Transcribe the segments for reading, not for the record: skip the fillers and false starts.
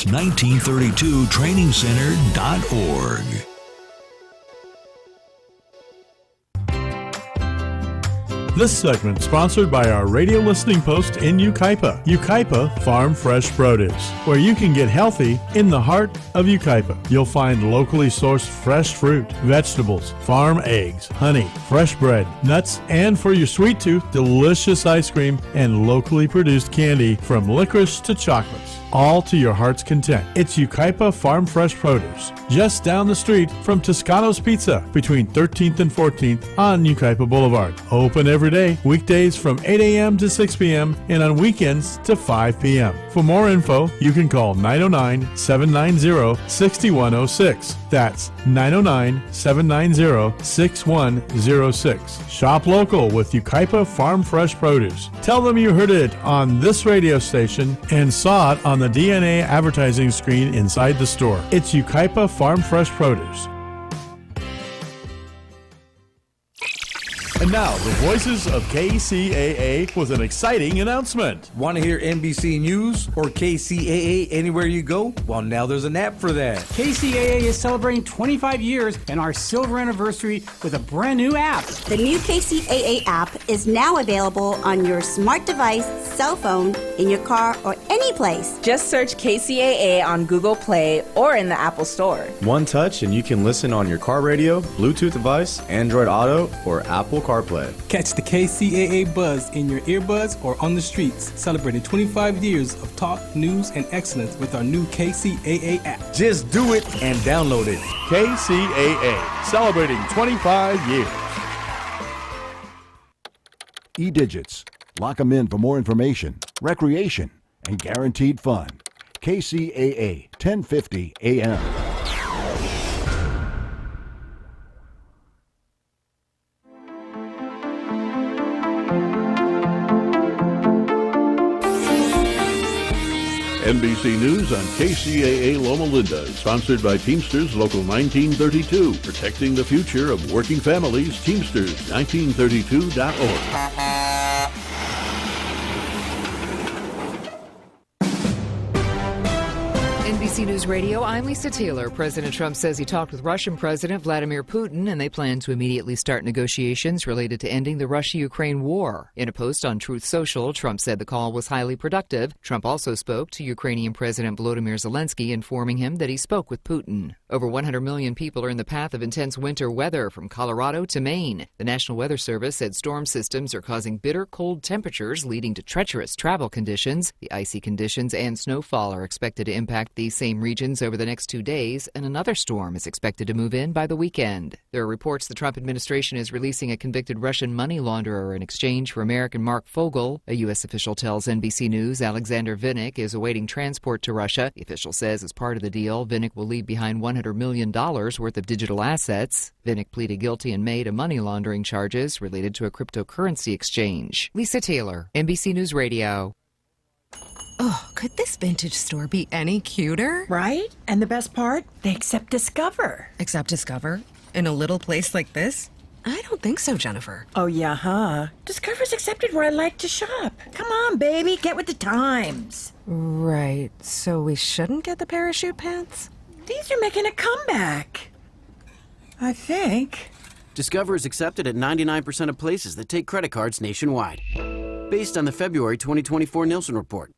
That's 1932trainingcenter.org. This segment sponsored by our radio listening post in Yucaipa, Yucaipa Farm Fresh Produce, where you can get healthy in the heart of Yucaipa. You'll find locally sourced fresh fruit, vegetables, farm eggs, honey, fresh bread, nuts, and for your sweet tooth, delicious ice cream and locally produced candy from licorice to chocolates, all to your heart's content. It's Yucaipa Farm Fresh Produce, just down the street from Toscano's Pizza, between 13th and 14th on Yucaipa Boulevard. Open every day, weekdays from 8 a.m. to 6 p.m. and on weekends to 5 p.m. For more info, you can call 909-790-6106. That's 909-790-6106. Shop local with Yucaipa Farm Fresh Produce. Tell them you heard it on this radio station and saw it on the DNA advertising screen inside the store. It's Yucaipa Farm Fresh Produce. And now, the voices of KCAA with an exciting announcement. Want to hear NBC News or KCAA anywhere you go? Well, now there's an app for that. KCAA is celebrating 25 years and our silver anniversary with a brand new app. The new KCAA app is now available on your smart device, cell phone, in your car, or any place. Just search KCAA on Google Play or in the Apple Store. One touch and you can listen on your car radio, Bluetooth device, Android Auto, or Apple CarPlay. Catch the KCAA buzz in your earbuds or on the streets, celebrating 25 years of talk, news, and excellence with our new KCAA app. Just do it and download it. KCAA, celebrating 25 years. E-Digits. Lock them in for more information, recreation, and guaranteed fun. KCAA, 1050 AM. NBC News on KCAA Loma Linda is sponsored by Teamsters Local 1932, protecting the future of working families. Teamsters1932.org. NBC News Radio, I'm Lisa Taylor. President Trump says he talked with Russian President Vladimir Putin, and they plan to immediately start negotiations related to ending the Russia-Ukraine war. In a post on Truth Social, Trump said the call was highly productive. Trump also spoke to Ukrainian President Volodymyr Zelensky, informing him that he spoke with Putin. Over 100 million people are in the path of intense winter weather from Colorado to Maine. The National Weather Service said storm systems are causing bitter cold temperatures, leading to treacherous travel conditions. The icy conditions and snowfall are expected to impact these same regions over the next 2 days, and another storm is expected to move in by the weekend. There are reports the Trump administration is releasing a convicted Russian money launderer in exchange for American Mark Fogel. A U.S. official tells NBC News Alexander Vinnik is awaiting transport to Russia. The official says as part of the deal, Vinnik will leave behind $100 million worth of digital assets. Vinnik pleaded guilty in May to money laundering charges related to a cryptocurrency exchange. Lisa Taylor, NBC News Radio. Oh, could this vintage store be any cuter? Right? And the best part? They accept Discover. Accept Discover? In a little place like this? I don't think so, Jennifer. Oh, yeah, huh? Discover's accepted where I like to shop. Come on, baby, get with the times. Right, so we shouldn't get the parachute pants? These are making a comeback. I think. Discover is accepted at 99% of places that take credit cards nationwide. Based on the February 2024 Nielsen report.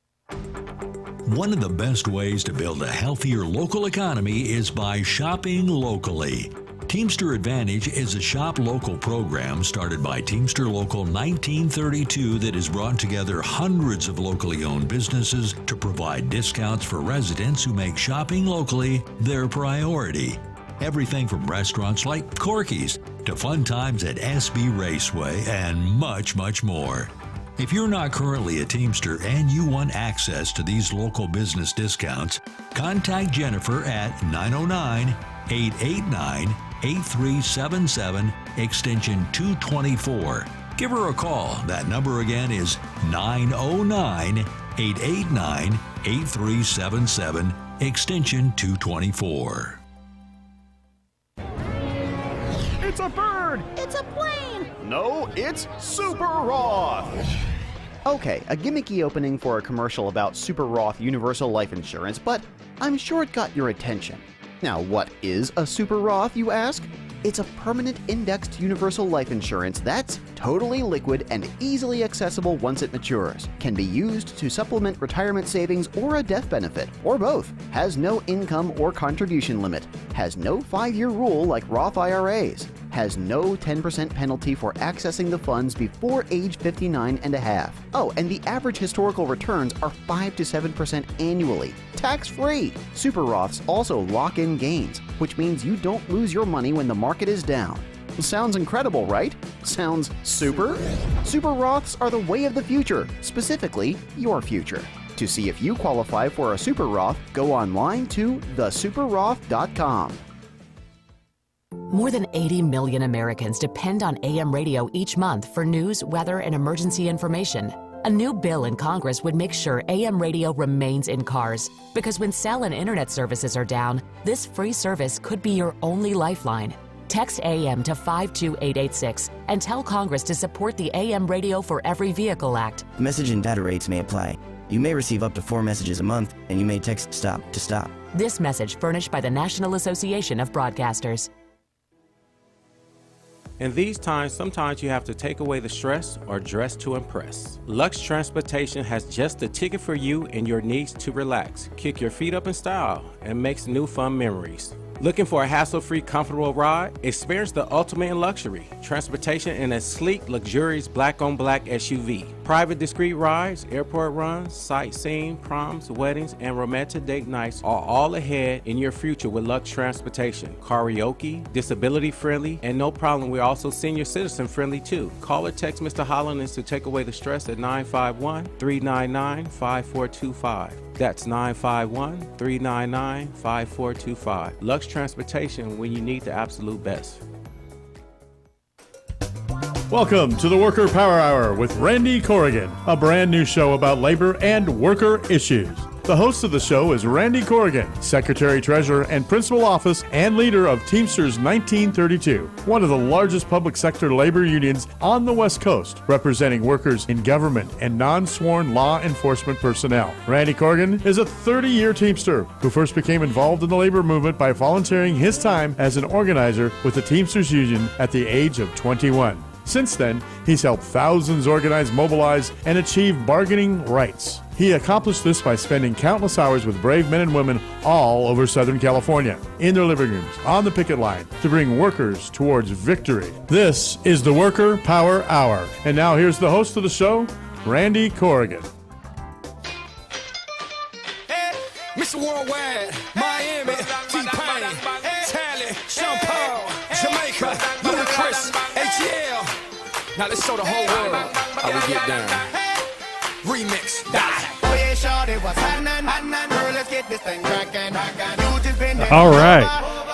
One of the best ways to build a healthier local economy is by shopping locally. Teamster Advantage is a shop local program started by Teamster Local 1932 that has brought together hundreds of locally owned businesses to provide discounts for residents who make shopping locally their priority. Everything from restaurants like Corky's to fun times at SB Raceway and much, much more. If you're not currently a Teamster and you want access to these local business discounts, contact Jennifer at 909-889-8377, extension 224. Give her a call. That number again is 909-889-8377, extension 224. It's a bird! It's a plane! No, it's Super Roth! Okay, a gimmicky opening for a commercial about Super Roth Universal Life Insurance, but I'm sure it got your attention. Now, what is a Super Roth, you ask? It's a permanent indexed universal life insurance that's totally liquid and easily accessible once it matures. Can be used to supplement retirement savings or a death benefit, or both. Has no income or contribution limit. Has no 5-year rule like Roth IRAs. Has no 10% penalty for accessing the funds before age 59 and a half. Oh, and the average historical returns are 5 to 7% annually, tax-free. Super Roths also lock in gains, which means you don't lose your money when the market is down. Sounds incredible, right? Sounds super? Super Roths are the way of the future, specifically your future. To see if you qualify for a Super Roth, go online to thesuperroth.com. More than 80 million Americans depend on AM radio each month for news, weather, and emergency information. A new bill in Congress would make sure AM radio remains in cars, because when cell and internet services are down, this free service could be your only lifeline. Text AM to 52886 and tell Congress to support the AM Radio for Every Vehicle Act. Message and data rates may apply. You may receive up to 4 messages a month, and you may text STOP to stop. This message furnished by the National Association of Broadcasters. In these times, sometimes you have to take away the stress or dress to impress. Lux Transportation has just the ticket for you and your needs to relax, kick your feet up in style, and make some new fun memories. Looking for a hassle-free, comfortable ride? Experience the ultimate in luxury. Transportation in a sleek, luxurious black-on-black SUV. Private, discreet rides, airport runs, sightseeing, proms, weddings, and romantic date nights are all ahead in your future with Lux Transportation. Karaoke, disability-friendly, and no problem, we're also senior citizen-friendly too. Call or text Mr. Hollins to take away the stress at 951-399-5425. That's 951-399-5425. Lux Transportation, when you need the absolute best. Welcome to the Worker Power Hour with Randy Corrigan, a brand new show about labor and worker issues. The host of the show is Randy Corrigan, Secretary, Treasurer, and Principal Office and leader of Teamsters 1932, one of the largest public sector labor unions on the West Coast, representing workers in government and non-sworn law enforcement personnel. Randy Corrigan is a 30-year Teamster who first became involved in the labor movement by volunteering his time as an organizer with the Teamsters Union at the age of 21. Since then, he's helped thousands organize, mobilize, and achieve bargaining rights. He accomplished this by spending countless hours with brave men and women all over Southern California, in their living rooms, on the picket line, to bring workers towards victory. This is the Worker Power Hour. And now here's the host of the show, Randy Corrigan. Hey, Mr. Worldwide, Miami, T-Pain, Tally, Sean Paul, Jamaica, Ludacris, ATL. Now let's show the whole world how we get down. Remix, die. All right.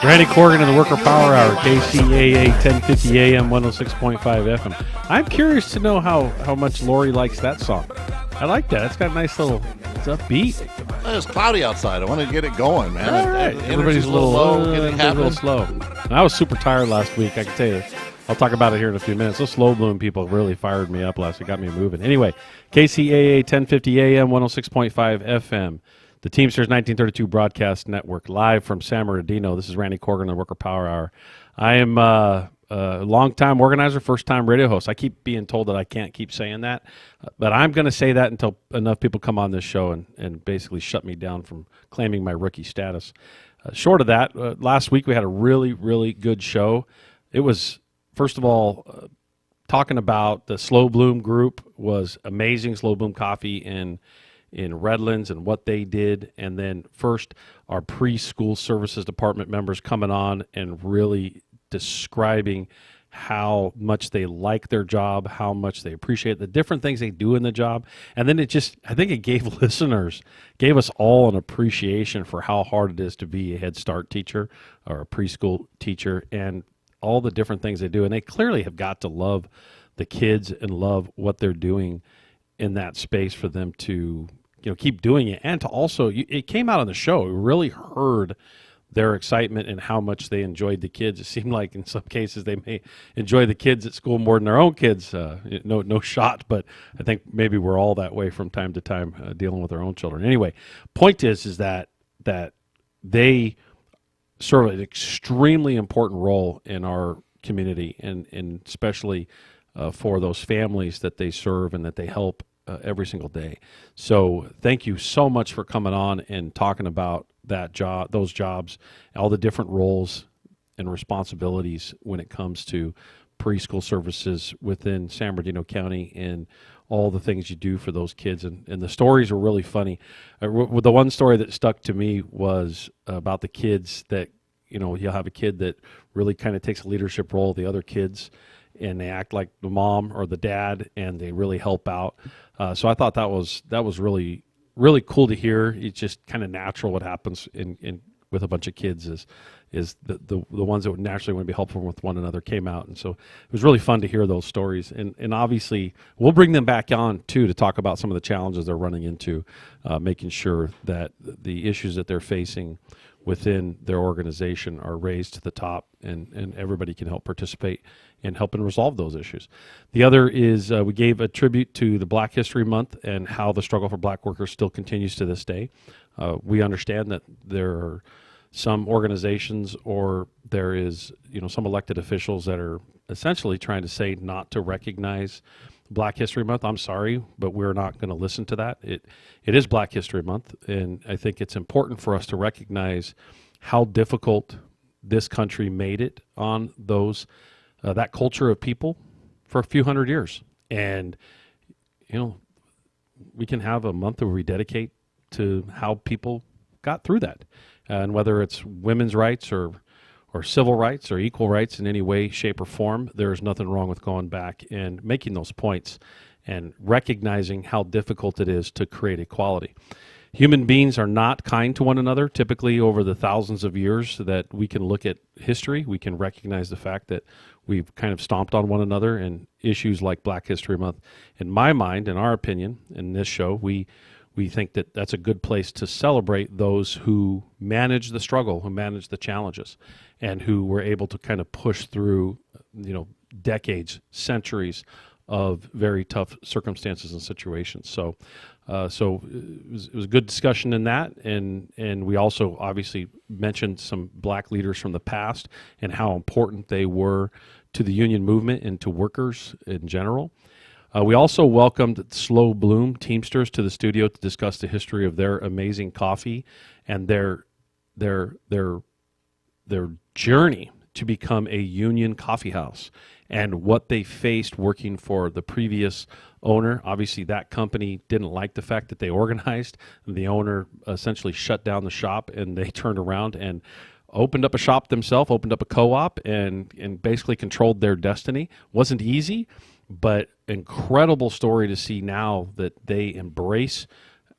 Randy Corrigan of the Worker Power Hour, KCAA 1050 AM, 106.5 FM. I'm curious to know how much Lori likes that song. I like that. It's got a nice little, it's upbeat. It's cloudy outside. I want to get it going, man. All right. Everybody's a little low, getting a little slow. And I was super tired last week, I can tell you. I'll talk about it here in a few minutes. Those Slow Bloom people really fired me up last week, got me moving. Anyway, KCAA 1050 AM, 106.5 FM, the Teamsters 1932 Broadcast Network, live from San Bernardino. This is Randy Corrigan, the Worker Power Hour. I am a long-time organizer, first-time radio host. I keep being told that I can't keep saying that, but I'm going to say that until enough people come on this show and basically shut me down from claiming my rookie status. Short of that, last week we had a really, really good show. It was... First of all, talking about the Slow Bloom group was amazing. Slow Bloom Coffee in Redlands and what they did. And then first, our preschool services department members coming on and really describing how much they like their job, how much they appreciate the different things they do in the job. And then I think it gave gave us all an appreciation for how hard it is to be a Head Start teacher or a preschool teacher, and all the different things they do. And they clearly have got to love the kids and love what they're doing in that space for them to keep doing it. And to also, it came out on the show, we really heard their excitement and how much they enjoyed the kids. It seemed like in some cases they may enjoy the kids at school more than their own kids. No shot, but I think maybe we're all that way from time to time dealing with our own children. Anyway, point is that they serve an extremely important role in our community, and especially for those families that they serve and that they help every single day. So thank you so much for coming on and talking about those jobs, all the different roles and responsibilities when it comes to preschool services within San Bernardino County and all the things you do for those kids. And the stories were really funny. The one story that stuck to me was about the kids that, you'll have a kid that really kind of takes a leadership role of the other kids, and they act like the mom or the dad, and they really help out. So I thought that was really, really cool to hear. It's just kind of natural what happens in with a bunch of kids is the ones that would naturally want to be helpful with one another came out. And so it was really fun to hear those stories. And obviously we'll bring them back on too to talk about some of the challenges they're running into, making sure that the issues that they're facing within their organization are raised to the top, and everybody can help participate in helping resolve those issues. The other is we gave a tribute to the Black History Month and how the struggle for black workers still continues to this day. We understand that there are some organizations, or there is some elected officials that are essentially trying to say not to recognize Black History Month. I'm sorry, but we're not going to listen to that. It is Black History Month, and I think it's important for us to recognize how difficult this country made it on those that culture of people for a few hundred years. And we can have a month where we dedicate to how people got through that, and whether it's women's rights or civil rights or equal rights in any way, shape, or form, there's nothing wrong with going back and making those points and recognizing how difficult it is to create equality. Human beings are not kind to one another. Typically, over the thousands of years that we can look at history, we can recognize the fact that we've kind of stomped on one another, and issues like Black History Month, in my mind, in our opinion, in this show, we think that that's a good place to celebrate those who manage the struggle, who manage the challenges, and who were able to kind of push through, decades, centuries of very tough circumstances and situations. So it was a good discussion in that, and we also obviously mentioned some black leaders from the past and how important they were to the union movement and to workers in general. We also welcomed Slow Bloom Teamsters to the studio to discuss the history of their amazing coffee and their journey to become a union coffee house, and what they faced working for the previous owner. Obviously, that company didn't like the fact that they organized. The owner essentially shut down the shop, and they turned around and opened up a shop themselves, opened up a co-op, and basically controlled their destiny. Wasn't easy, but incredible story to see now that they embrace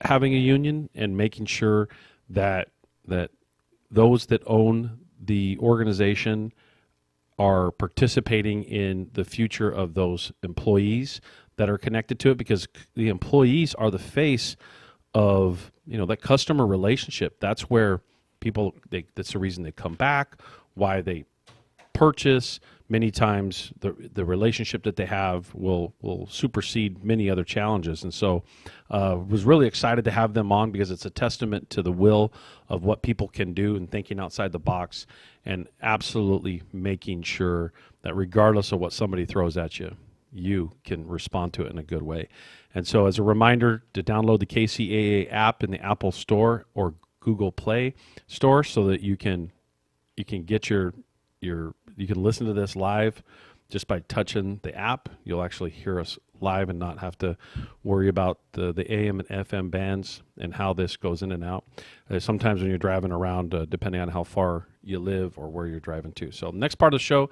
having a union and making sure that those that own the organization are participating in the future of those employees that are connected to it, because the employees are the face of that customer relationship. That's where people, that's the reason they come back, why they purchase. Many times the relationship that they have will supersede many other challenges. And so was really excited to have them on, because it's a testament to the will of what people can do and thinking outside the box, and absolutely making sure that regardless of what somebody throws at you, you can respond to it in a good way. And so as a reminder to download the KCAA app in the Apple Store or Google Play Store, so that you can get you can listen to this live just by touching the app. You'll actually hear us live and not have to worry about the AM and FM bands and how this goes in and out. Sometimes when you're driving around, depending on how far you live or where you're driving to. So next part of the show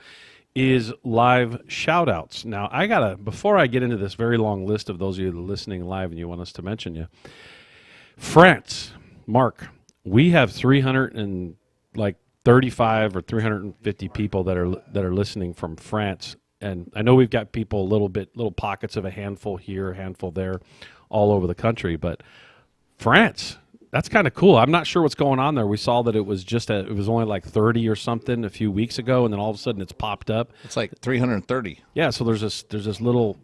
is live shout-outs. Now, before I get into this very long list of those of you that are listening live and you want us to mention you, France, Mark, we have 335 or 350 people that are listening from France, and I know we've got people little pockets of a handful here, a handful there, all over the country. But France, That's kind of cool. I'm not sure what's going on there. We saw that it was it was only like 30 or something a few weeks ago, and then all of a sudden it's popped up. It's like 330. Yeah, so there's this little,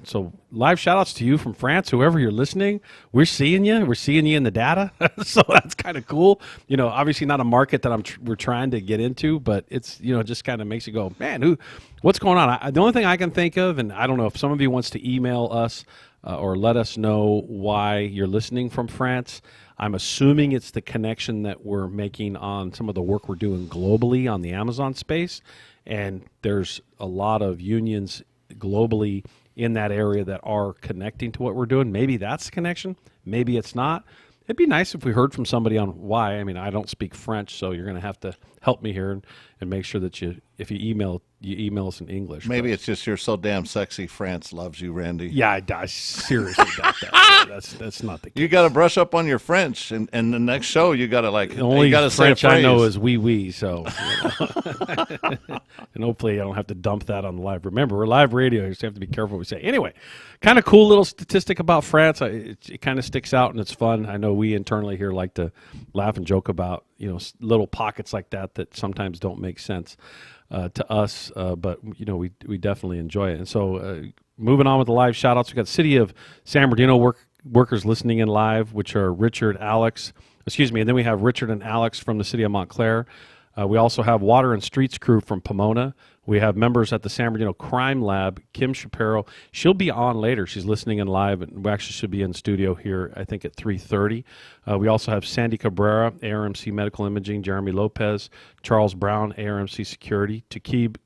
so live shout outs to you from France, whoever you're listening. We're seeing you in the data. So that's kind of cool. Obviously not a market that we're trying to get into, but it's, just kind of makes you go, man, what's going on? The only thing I can think of, and I don't know if some of you wants to email us or let us know why you're listening from France. I'm assuming it's the connection that we're making on some of the work we're doing globally on the Amazon space. And there's a lot of unions globally in that area that are connecting to what we're doing. Maybe that's the connection. Maybe it's not. It'd be nice if we heard from somebody on why. I mean, I don't speak French, so you're going to have to help me here and make sure that if you email us in English. Maybe it's just you're so damn sexy. France loves you, Randy. Yeah, I seriously doubt that. That's not the case. You got to brush up on your French, and the next show you got to the only you got to French say a I know phrase. is oui. So, and hopefully I don't have to dump that on the live. Remember, we're live radio, so you have to be careful what we say. Anyway, kind of cool little statistic about France. It kind of sticks out and it's fun. I know we internally here like to laugh and joke about little pockets like that sometimes don't make sense to us, but we definitely enjoy it. And so moving on with the live shout outs, we got City of San Bernardino workers listening in live, which are and then we have Richard and Alex from the City of Montclair. We also have Water and Streets crew from Pomona. We have members at the San Bernardino Crime Lab, Kim Shapiro. She'll be on later. She's listening in live, and we actually should be in studio here, I think, at 3:30. We also have Sandy Cabrera, ARMC Medical Imaging, Jeremy Lopez, Charles Brown, ARMC Security, Takib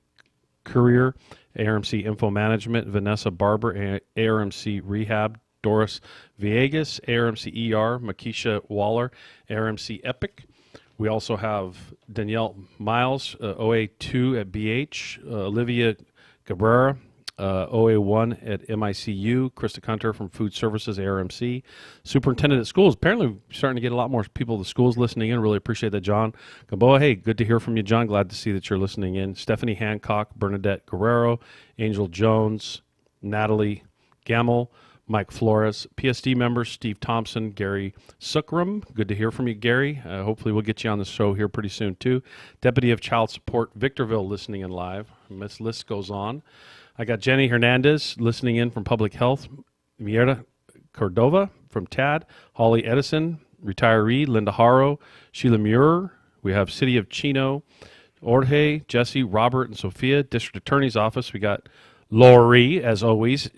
Courier, ARMC Info Management, Vanessa Barber, ARMC Rehab, Doris Villegas, ARMC ER, Makisha Waller, ARMC Epic. We also have Danielle Miles, OA2 at BH, Olivia Cabrera, OA1 at MICU, Krista Hunter from Food Services, ARMC, Superintendent at Schools. Apparently we're starting to get a lot more people at the schools listening in. Really appreciate that, John Gamboa. Hey, good to hear from you, John. Glad to see that you're listening in. Stephanie Hancock, Bernadette Guerrero, Angel Jones, Natalie Gamel, Mike Flores, PSD members Steve Thompson, Gary Suckram. Good to hear from you, Gary. Hopefully we'll get you on the show here pretty soon, too. Deputy of Child Support, Victorville, listening in live. This list goes on. I got Jenny Hernandez listening in from Public Health, Mierda Cordova from TAD, Holly Edison, retiree, Linda Haro, Sheila Muir. We have City of Chino, Jorge, Jesse, Robert, and Sophia. District Attorney's Office, we got Lori, as always.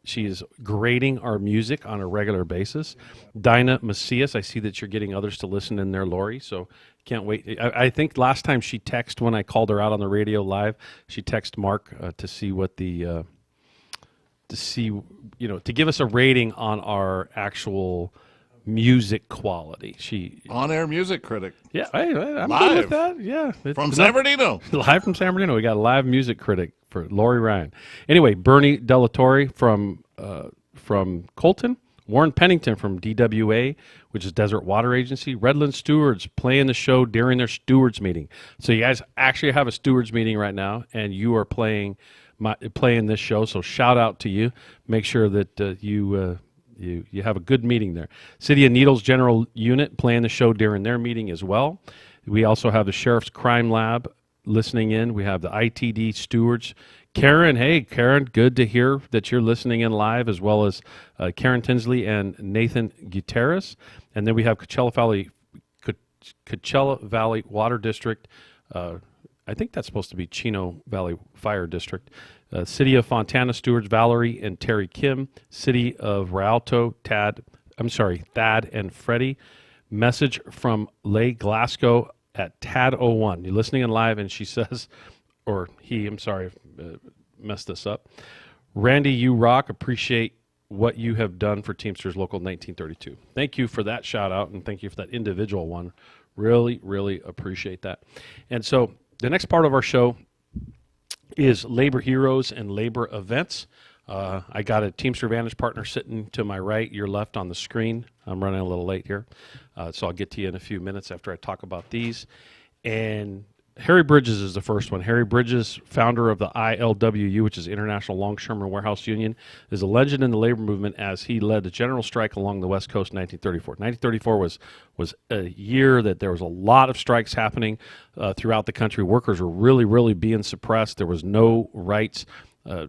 She is grading our music on a regular basis. Dinah Macias, I see that you're getting others to listen in there, Lori, so can't wait. I think last time she texted when I called her out on the radio live, she texted Mark to see what to give us a rating on our actual music quality. On-air music critic. Yeah, I'm live. good with that. Yeah. From San Bernardino. Live from San Bernardino. We got a live music critic for Lori Ryan. Anyway, Bernie Delatorre from Colton. Warren Pennington from DWA, which is Desert Water Agency. Redland Stewards playing the show during their stewards meeting. So you guys actually have a stewards meeting right now, and you are playing this show. So shout out to you. Make sure that you have a good meeting there. City of Needles General Unit playing the show during their meeting as well. We also have the Sheriff's Crime Lab listening in. We have the ITD stewards. Karen, hey, Karen, good to hear that you're listening in live, as well as Karen Tinsley and Nathan Gutierrez. And then we have Coachella Valley Water District. I think that's supposed to be Chino Valley Fire District. City of Fontana stewards Valerie and Terry Kim. City of Rialto, Thad and Freddie. Message from Leigh Glasgow at Tad01. You're listening in live, and she says, or he, I'm sorry, messed this up. Randy, you rock. Appreciate what you have done for Teamsters Local 1932. Thank you for that shout out, and thank you for that individual one. Really, really appreciate that. And so the next part of our show is labor heroes and labor events. I got a Teamster Advantage partner sitting to my right, your left on the screen. I'm running a little late here, so I'll get to you in a few minutes after I talk about these. And Harry Bridges is the first one. Harry Bridges, founder of the ILWU, which is International Longshoremen and Warehouse Union, is a legend in the labor movement as he led the general strike along the West Coast in 1934. 1934 was a year that there was a lot of strikes happening throughout the country. Workers were really, really being suppressed. There was no rights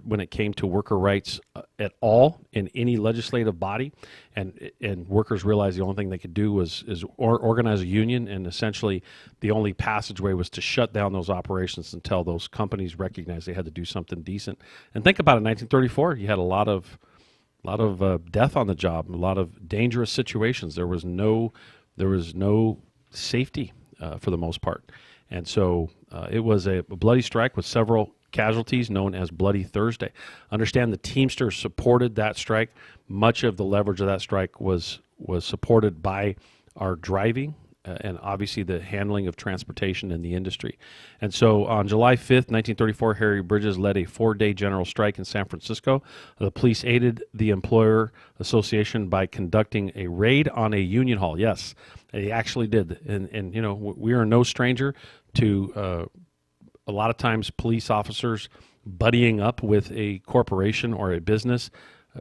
when it came to worker rights at all in any legislative body, and workers realized the only thing they could do was organize a union, and essentially the only passageway was to shut down those operations until those companies recognized they had to do something decent. And think about it, in 1934, you had a lot of death on the job, a lot of dangerous situations. There was no safety for the most part, and so it was a bloody strike with several casualties known as Bloody Thursday. Understand the Teamsters supported that strike. Much of the leverage of that strike was supported by our driving and obviously the handling of transportation in the industry. And so on July 5th, 1934, Harry Bridges led a 4-day general strike in San Francisco. The police aided the employer association by conducting a raid on a union hall. Yes, they actually did. And you know, we are no stranger to a lot of times police officers buddying up with a corporation or a business,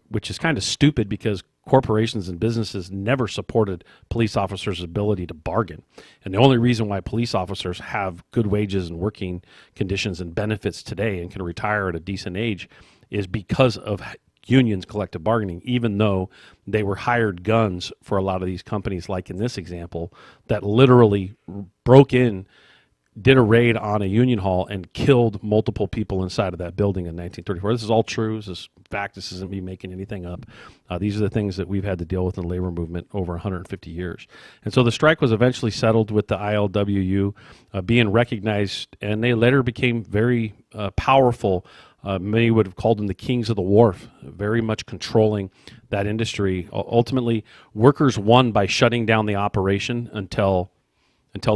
which is kind of stupid because corporations and businesses never supported police officers' ability to bargain. And the only reason why police officers have good wages and working conditions and benefits today and can retire at a decent age is because of unions' collective bargaining, even though they were hired guns for a lot of these companies, like in this example, that literally broke in, did a raid on a union hall and killed multiple people inside of that building in 1934. This is all true. This is fact. This isn't me making anything up. These are the things that we've had to deal with in the labor movement over 150 years. And so the strike was eventually settled with the ILWU being recognized, and they later became very powerful. Many would have called them the kings of the wharf, very much controlling that industry. Ultimately, workers won by shutting down the operation until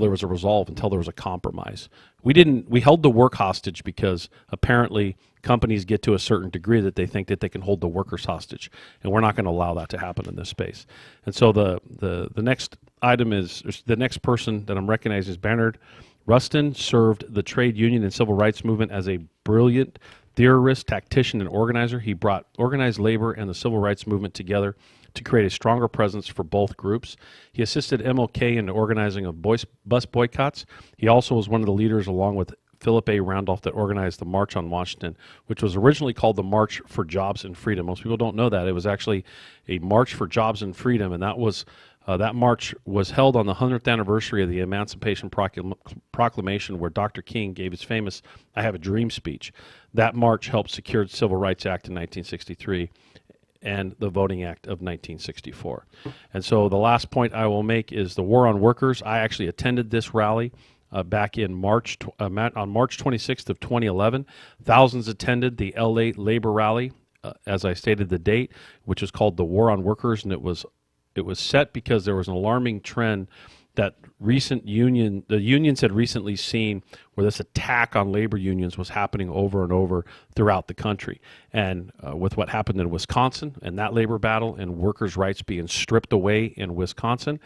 there was a resolve, until there was a compromise. We held the work hostage because apparently companies get to a certain degree that they think that they can hold the workers hostage, and we're not going to allow that to happen in this space. And so the next item is, the next person that I'm recognizing is Bernard Rustin. Served the trade union and civil rights movement as a brilliant theorist, tactician, and organizer. He brought organized labor and the civil rights movement together to create a stronger presence for both groups. He assisted MLK in the organizing of bus boycotts. He also was one of the leaders, along with Philip A. Randolph, that organized the March on Washington, which was originally called the March for Jobs and Freedom. Most people don't know that. It was actually a March for Jobs and Freedom, and that was that march was held on the 100th anniversary of the Emancipation Proclamation, where Dr. King gave his famous "I Have a Dream" speech. That march helped secure the Civil Rights Act in 1963. And the Voting Act of 1964. And so the last point I will make is the War on Workers. I actually attended this rally back in March, on March 26th of 2011. Thousands attended the LA Labor Rally, as I stated the date, which was called the War on Workers, and it was set because there was an alarming trend that the unions had recently seen, where this attack on labor unions was happening over and over throughout the country. And with what happened in Wisconsin and that labor battle and workers' rights being stripped away in Wisconsin,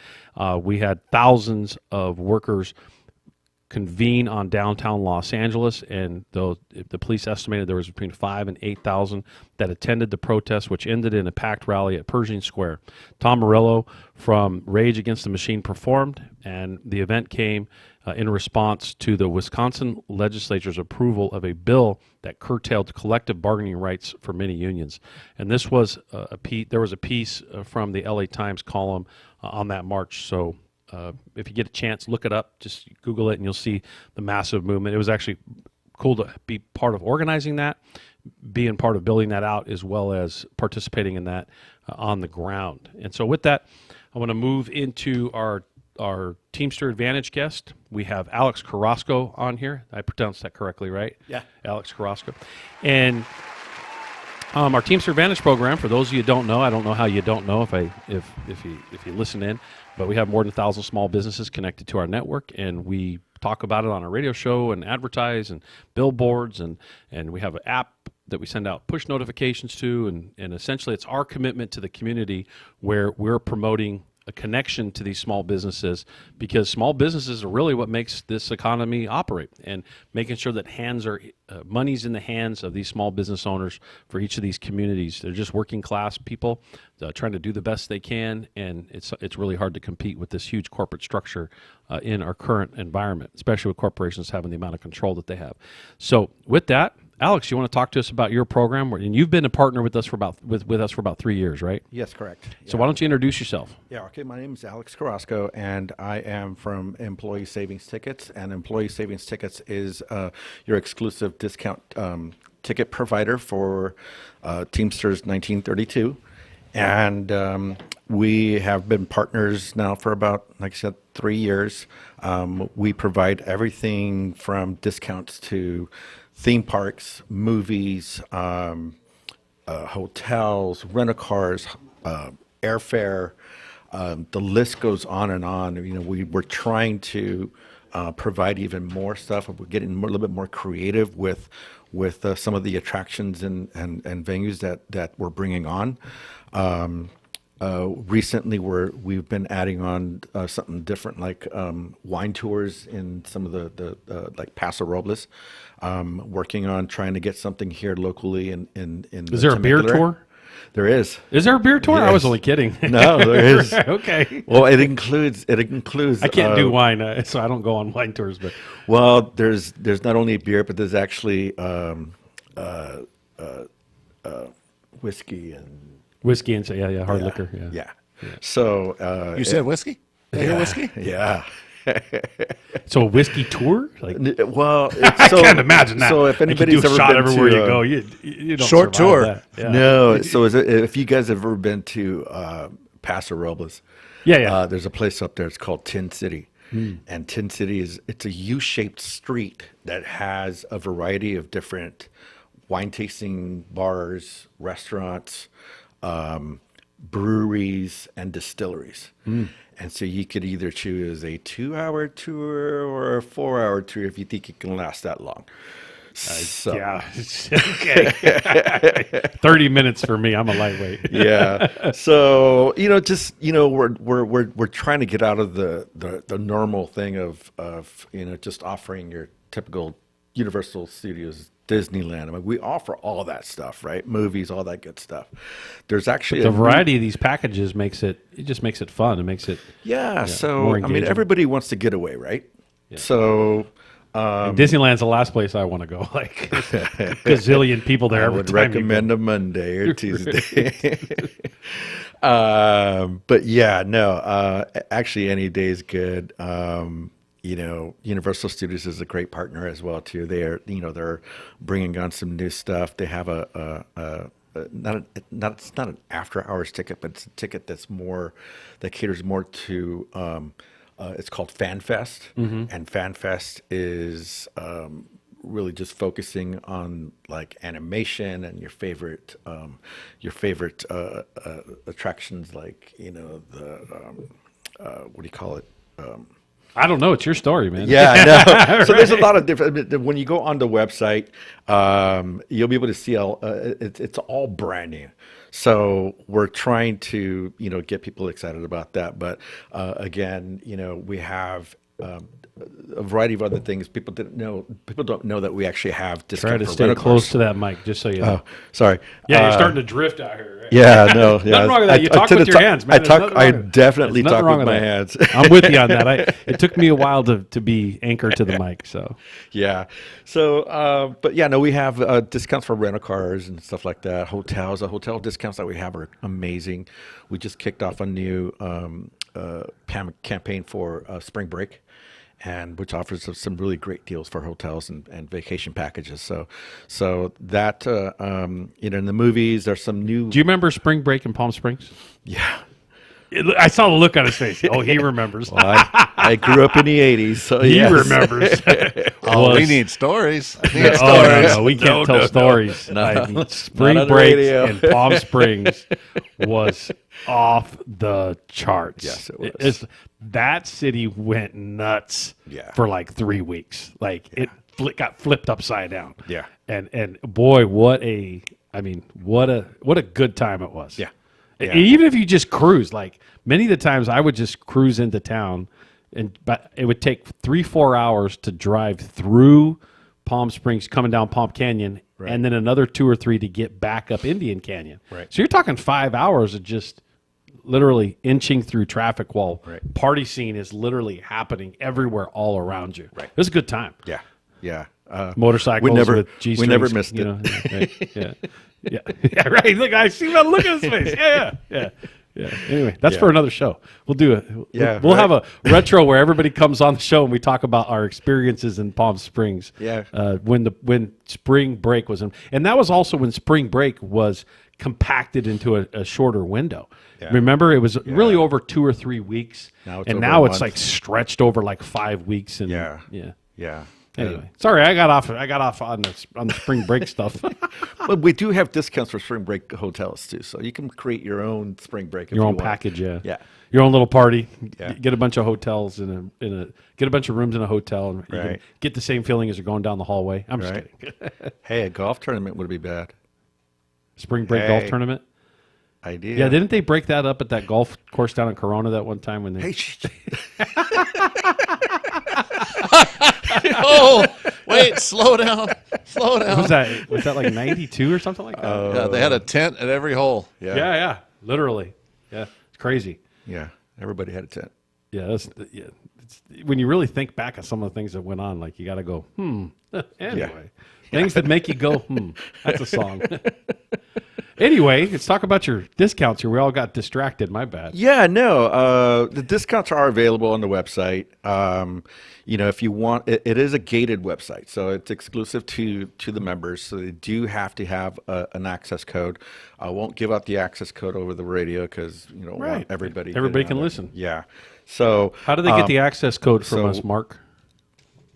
we had thousands of workers convene on downtown Los Angeles, and the police estimated there was between 5,000 and 8,000 that attended the protest, which ended in a packed rally at Pershing Square. Tom Morello from Rage Against the Machine performed, and the event came in response to the Wisconsin legislature's approval of a bill that curtailed collective bargaining rights for many unions. And this was there was a piece from the LA Times column on that march. So if you get a chance, look it up. Just Google it, and you'll see the massive movement. It was actually cool to be part of organizing that, being part of building that out, as well as participating in that on the ground. And so with that, I want to move into our Teamster Advantage guest. We have Alex Carrasco on here. I pronounced that correctly, right? Yeah. Alex Carrasco. And our Teamster Advantage program, for those of you who don't know, I don't know how you don't know if you listen in, but we have more than 1,000 small businesses connected to our network, and we talk about it on our radio show and advertise and billboards, and we have an app that we send out push notifications to, and essentially it's our commitment to the community where we're promoting a connection to these small businesses, because small businesses are really what makes this economy operate, and making sure that money's in the hands of these small business owners for each of these communities. They're just working class people trying to do the best they can, and it's really hard to compete with this huge corporate structure in our current environment, especially with corporations having the amount of control that they have. So with that, Alex, you want to talk to us about your program? And you've been a partner with us for about 3 years, right? Yes, correct. So why don't you introduce yourself? Yeah, okay. My name is Alex Carrasco, and I am from Employee Savings Tickets. And Employee Savings Tickets is your exclusive discount ticket provider for Teamsters 1932. And we have been partners now for about, like I said, 3 years. We provide everything from discounts to theme parks, movies, hotels, rent-a-cars, airfare. The list goes on and on. You know, we're trying to provide even more stuff. We're getting a little bit more creative with some of the attractions and venues that we're bringing on. Recently, we've been adding on something different, like wine tours in some of the like Paso Robles. Working on trying to get something here locally in Is there a beer tour? There is. Is there a beer tour? Yes. I was only kidding. No, there is. Okay. Well, it includes. I can't do wine, so I don't go on wine tours. But well, there's not only beer, but there's actually whiskey and hard liquor. Yeah. So you said whiskey? Did I hear whiskey? Yeah. So a whiskey tour? Well, I can't imagine that. So if anybody's do a ever shot been everywhere to, you go, you don't short survive tour. that. Yeah. No. So if you guys have ever been to Paso Robles, there's a place up there. It's called Tin City. And Tin City it's a U-shaped street that has a variety of different wine tasting bars, restaurants, breweries, and distilleries. And so you could either choose a 2-hour tour or a 4-hour tour if you think it can last that long. Yeah. Okay. 30 minutes for me. I'm a lightweight. Yeah. So, we're trying to get out of the normal thing of just offering your typical Universal Studios, Disneyland. I mean, we offer all that stuff, right? Movies, all that good stuff. There's actually the variety of these packages just makes it fun. It makes it so more I mean, engaging. everybody wants to get away, right? Yeah. So and Disneyland's the last place I want to go. Like a gazillion people there. I every would time recommend a Monday or Tuesday. But yeah, no. Actually, any day is good. Universal Studios is a great partner as well too. They're bringing on some new stuff. They have it's not an after hours ticket, but it's a ticket that caters more to. It's called FanFest, and FanFest is really just focusing on like animation and your favorite attractions, like what do you call it? I don't know. It's your story, man. Yeah, I know. So there's a lot of different. When you go on the website, you'll be able to see it's all brand new. So we're trying to get people excited about that. But again, we have a variety of other things. People don't know that we actually have discount. Try to stay close to that mic, just so you know. Oh, sorry. Yeah, you're starting to drift out here. Right? Yeah, no. Nothing wrong with that. You talk with your hands, man. I definitely talk with my hands. I'm with you on that. It took me a while to be anchored to the mic. So yeah. So, but yeah, no, we have discounts for rental cars and stuff like that. Hotels, the hotel discounts that we have are amazing. We just kicked off a new campaign for spring break, and which offers us some really great deals for hotels and vacation packages. So that in the movies, there's some new. Do you remember Spring Break in Palm Springs? Yeah. I saw the look on his face. Oh, he remembers. Well, I grew up in the 80s, so he yes. remembers. We need stories. No, we can't tell stories. No. Spring Break in Palm Springs was off the charts. Yes, it was. That city went nuts for like 3 weeks. Like it got flipped upside down. Yeah. And boy, what a good time it was. Yeah. Yeah. Even if you just cruise, like many of the times I would just cruise into town, but it would take 3-4 hours to drive through Palm Springs, coming down Palm Canyon, Right. and then another 2 or 3 to get back up Indian Canyon. Right. So you're talking 5 hours of just literally inching through traffic while party scene is literally happening everywhere all around you. Right. It was a good time. Yeah. Yeah. Motorcycles with G-strings. We never missed it. you know, right, yeah. Yeah. Yeah, right. Look, I see that look at his face. Yeah. Anyway, that's for another show. We'll do it. Yeah, we'll have a retro where everybody comes on the show and we talk about our experiences in Palm Springs. Yeah. When spring break was in, and that was also when spring break was compacted into a shorter window. Yeah. Remember, it was really over 2 or 3 weeks, Now it's and over now a it's month. like stretched over like 5 weeks. And Yeah. Anyway, sorry, I got off on the spring break stuff. But we do have discounts for spring break hotels too, so you can create your own spring break. Your own package, yeah. Your Your own little party. Yeah. Get a bunch of hotels get a bunch of rooms in a hotel, and you can get the same feeling as you're going down the hallway. I'm just kidding. Hey, a golf tournament would be bad. Spring break golf tournament. Idea. Yeah, didn't they break that up at that golf course down in Corona that one time when they? Oh, wait, slow down. Was that like 92 or something like that? Yeah, they had a tent at every hole. Yeah, literally. Yeah, it's crazy. Yeah, everybody had a tent. Yeah, it's, when you really think back at some of the things that went on, like you got to go, Anyway, things that make you go, That's a song. Anyway, let's talk about your discounts here. We all got distracted. My bad. Yeah, no. The discounts are available on the website. If you want, it is a gated website, so it's exclusive to the members. So they do have to have an access code. I won't give out the access code over the radio because want everybody. Everybody can listen. Yeah. So how do they get the access code from us, Mark?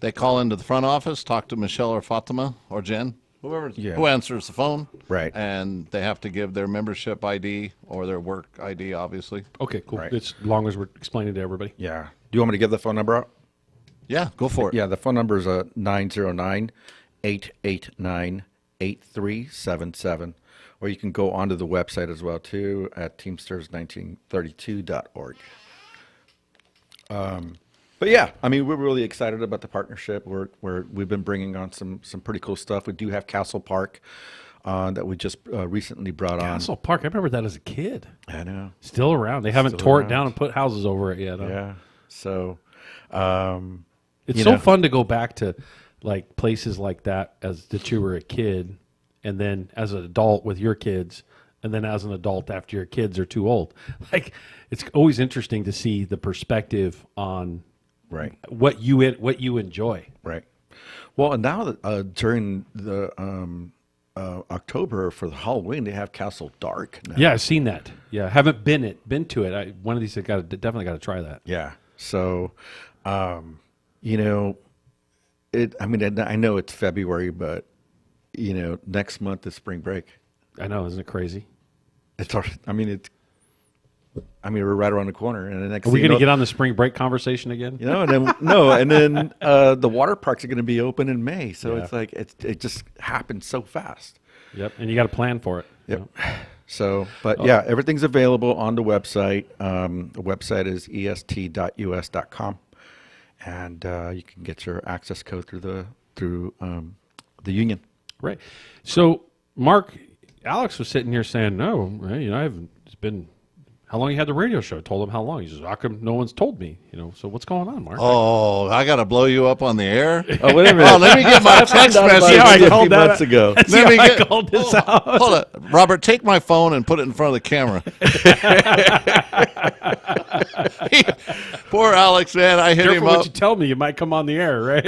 They call into the front office, talk to Michelle or Fatima or Jen. Who answers the phone. Right. And they have to give their membership ID or their work ID, obviously. Okay, cool. As long as we're explaining to everybody. Yeah. Do you want me to give the phone number out? Yeah, go for it. Yeah, the phone number is 909-889-8377. Or you can go onto the website as well, too, at teamsters1932.org. But yeah, I mean, we're really excited about the partnership. We've been bringing on some pretty cool stuff. We do have Castle Park that we just recently brought on. Castle Park, I remember that as a kid. I know. Still around. They haven't tore it down and put houses over it yet. Huh? Yeah. So, it's so fun to go back to like places like that that you were a kid, and then as an adult with your kids, and then as an adult after your kids are too old. Like, it's always interesting to see the perspective on what you enjoy. Right. Well, and now that during the October for the Halloween, they have Castle Dark now. Yeah, I've seen that. Yeah, haven't been to it. One of these definitely got to try that. Yeah. So, I mean, I know it's February, but next month is spring break. I know, isn't it crazy? It's already, we're right around the corner, and the next. Are we going to get on the spring break conversation again? And then the water parks are going to be open in May, so it's like it just happened so fast. Yep, and you got to plan for it. Yep. So, but yeah, everything's available on the website. The website is est.us.com, and you can get your access code through the union. Right. So, Mark, Alex was sitting here saying, "No, I haven't. It's been." How long you had the radio show? I told him how long. He says, how come no one's told me? So what's going on, Mark? Oh, I got to blow you up on the air? Oh, wait a minute. Let me get my text message. I called that months ago. Let me get, called this out. Hold it. Robert, take my phone and put it in front of the camera. Poor Alex, man. I hit him up. What you tell me, you might come on the air, right?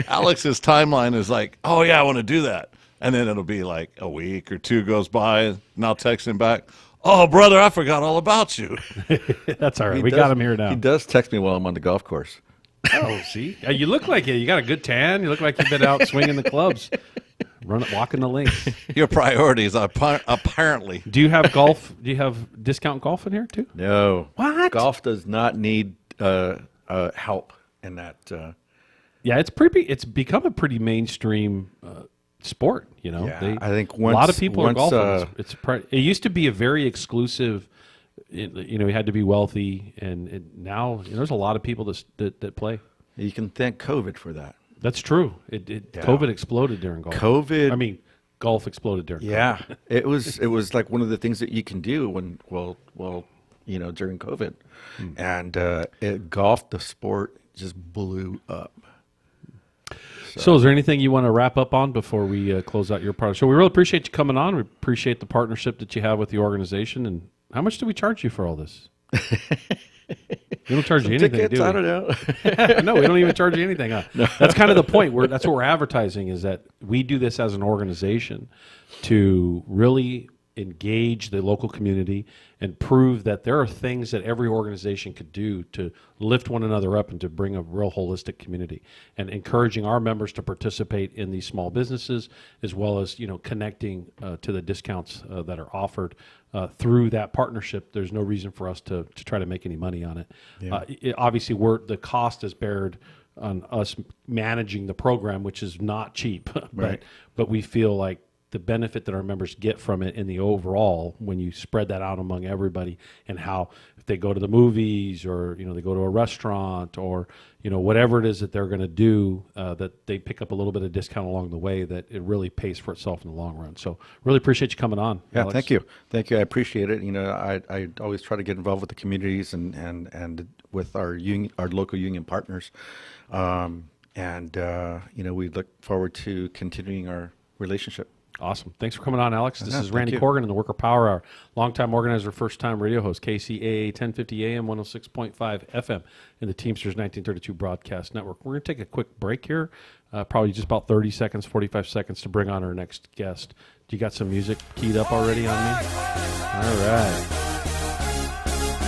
Alex's timeline is like, oh, yeah, I want to do that. And then it'll be like a week or two goes by, and I'll text him back. Oh, brother, I forgot all about you. That's all right. We got him here now. He does text me while I'm on the golf course. Oh, see? You look like it. You got a good tan. You look like you've been out swinging the clubs, walking the links. Your priorities, apparently. Do you have golf? Do you have discount golf in here, too? No. What? Golf does not need help in that. Yeah, it's become a pretty mainstream sport. You know, Yeah, I think a lot of once- people are once, golfing. It used to be a very exclusive. You know, you had to be wealthy, and now there's a lot of people that play. You can thank COVID for that. That's true. COVID exploded during golf. Golf exploded during. Yeah, COVID. it was like one of the things that you can do when during COVID, and golf, the sport, just blew up. So is there anything you want to wrap up on before we close out your part of the show? We really appreciate you coming on. We appreciate the partnership that you have with the organization. And how much do we charge you for all this? We don't charge you anything, tickets, do we? I don't know. No, we don't even charge you anything. No. That's kind of the point. That's what we're advertising, is that we do this as an organization to really engage the local community and prove that there are things that every organization could do to lift one another up and to bring a real holistic community, and encouraging our members to participate in these small businesses, as well as connecting to the discounts that are offered through that partnership. There's no reason for us to try to make any money on it. Yeah. Obviously, the cost is bared on us managing the program, which is not cheap. Right. But we feel like the benefit that our members get from it in the overall, when you spread that out among everybody, and how if they go to the movies, or they go to a restaurant, or whatever it is that they're going to do, that they pick up a little bit of discount along the way, that it really pays for itself in the long run. So really appreciate you coming on. Yeah, Alex. thank you. I appreciate it. I always try to get involved with the communities and with our local union partners, we look forward to continuing our relationship. Awesome. Thanks for coming on, Alex. This is Thank Randy you. Corrigan in the Worker Power Hour. Longtime organizer, first-time radio host, KCAA 1050 AM, 106.5 FM in the Teamsters 1932 Broadcast Network. We're going to take a quick break here, probably just about 30 seconds, 45 seconds to bring on our next guest. Do you got some music keyed up already on me? All right.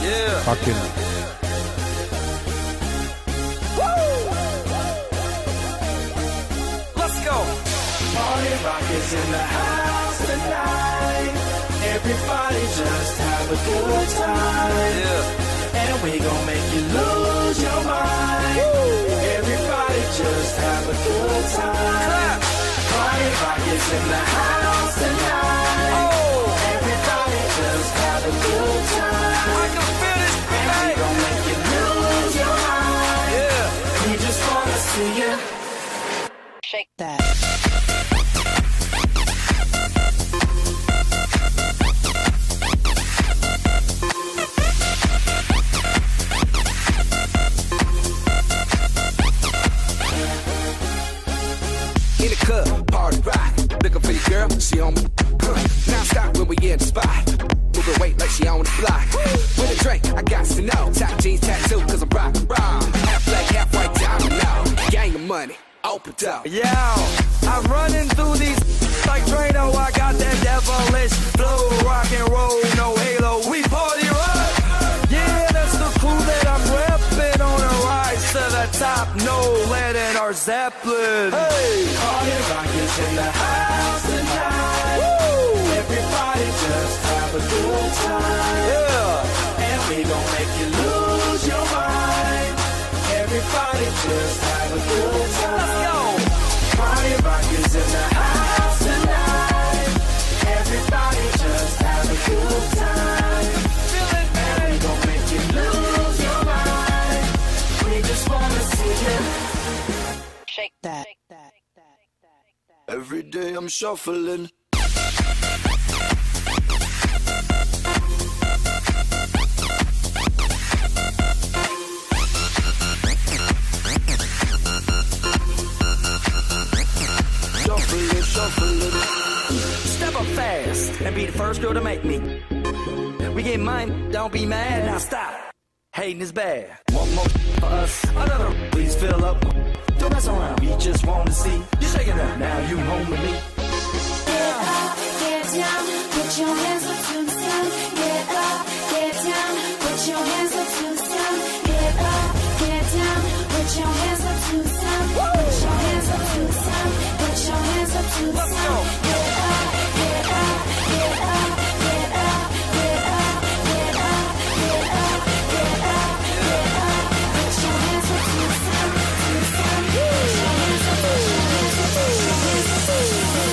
Yeah. Talk to you now. Let's go. Party rock is in the house tonight. Everybody just have a good time. Yeah. And we gon' make you lose your mind. Woo. Everybody just have a good time. Party rock is in the house tonight. Oh. Everybody just have a good time. I can feel this, and we gon' make you lose your mind. Yeah. We just wanna see you shake that. In the club, party rock. Looking for your girl, she on me. Now stop when we in the spot. Moving weight like she on the block. With a drink, I got to know. Top jeans tattoo, cause I'm rock and raw. Half black, half white, diamond now. Gang of money, open up. Yeah, I'm running through these like Drano. I got that devilish flow. Rock and roll, no halo. We party rock. Yeah, that's the crew that I'm repping on a rise to the top. No lead in our Zeppelin. Hey, party rock is in the house tonight. Woo! Everybody just have a good time. Yeah, and we gon' make you lose your mind. Everybody just have a good time. Let's go. Party rock is in the house tonight. Everybody just have a good time. And we gon' make you lose your mind. We just wanna see you shake that. Every day I'm shuffling. Shuffling. Step up fast and be the first girl to make me. We get mine, don't be mad. Now stop. Hating is bad. One more for us. Another, please fill up. Don't mess around. We just want to see you shaking up. Now you home with me. Get up, get down, put your hands up to the sound. Get up, get down, put your hands up to the sound. Get up, get down, put your hands up to the sound. Put your hands up to the sound. Put your hands up to the sound. Get up, get up, get up, get up, get up, get up, get up, get up, get up. Put your hands up to the sound, to the sound. Put your hands up, put your hands up, put your hands up, put your hands up.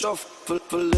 shuffling.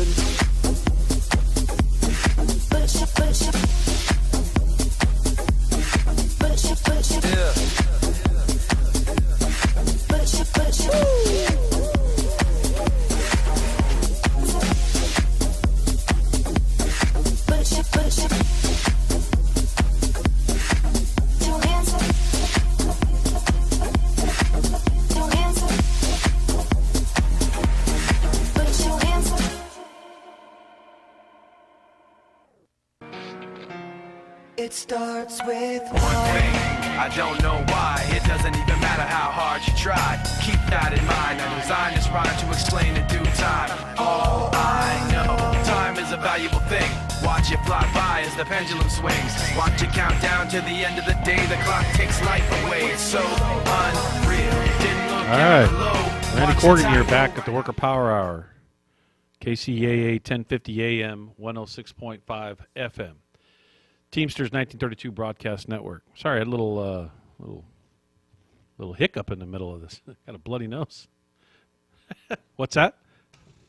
It starts with one thing. I don't know why. It doesn't even matter how hard you try. Keep that in mind. I designed this rhyme to explain in due time. All I know, time is a valuable thing. Watch it fly by as the pendulum swings. Watch it count down to the end of the day. The clock takes life away. It's so unreal. Didn't look All down right. below. Randy Watch Corgan the here, time back at the Worker Power Hour. KCAA 1050 AM, 106.5 FM. Teamsters 1932 Broadcast Network. Sorry, I had a little hiccup in the middle of this. Got a bloody nose. What's that?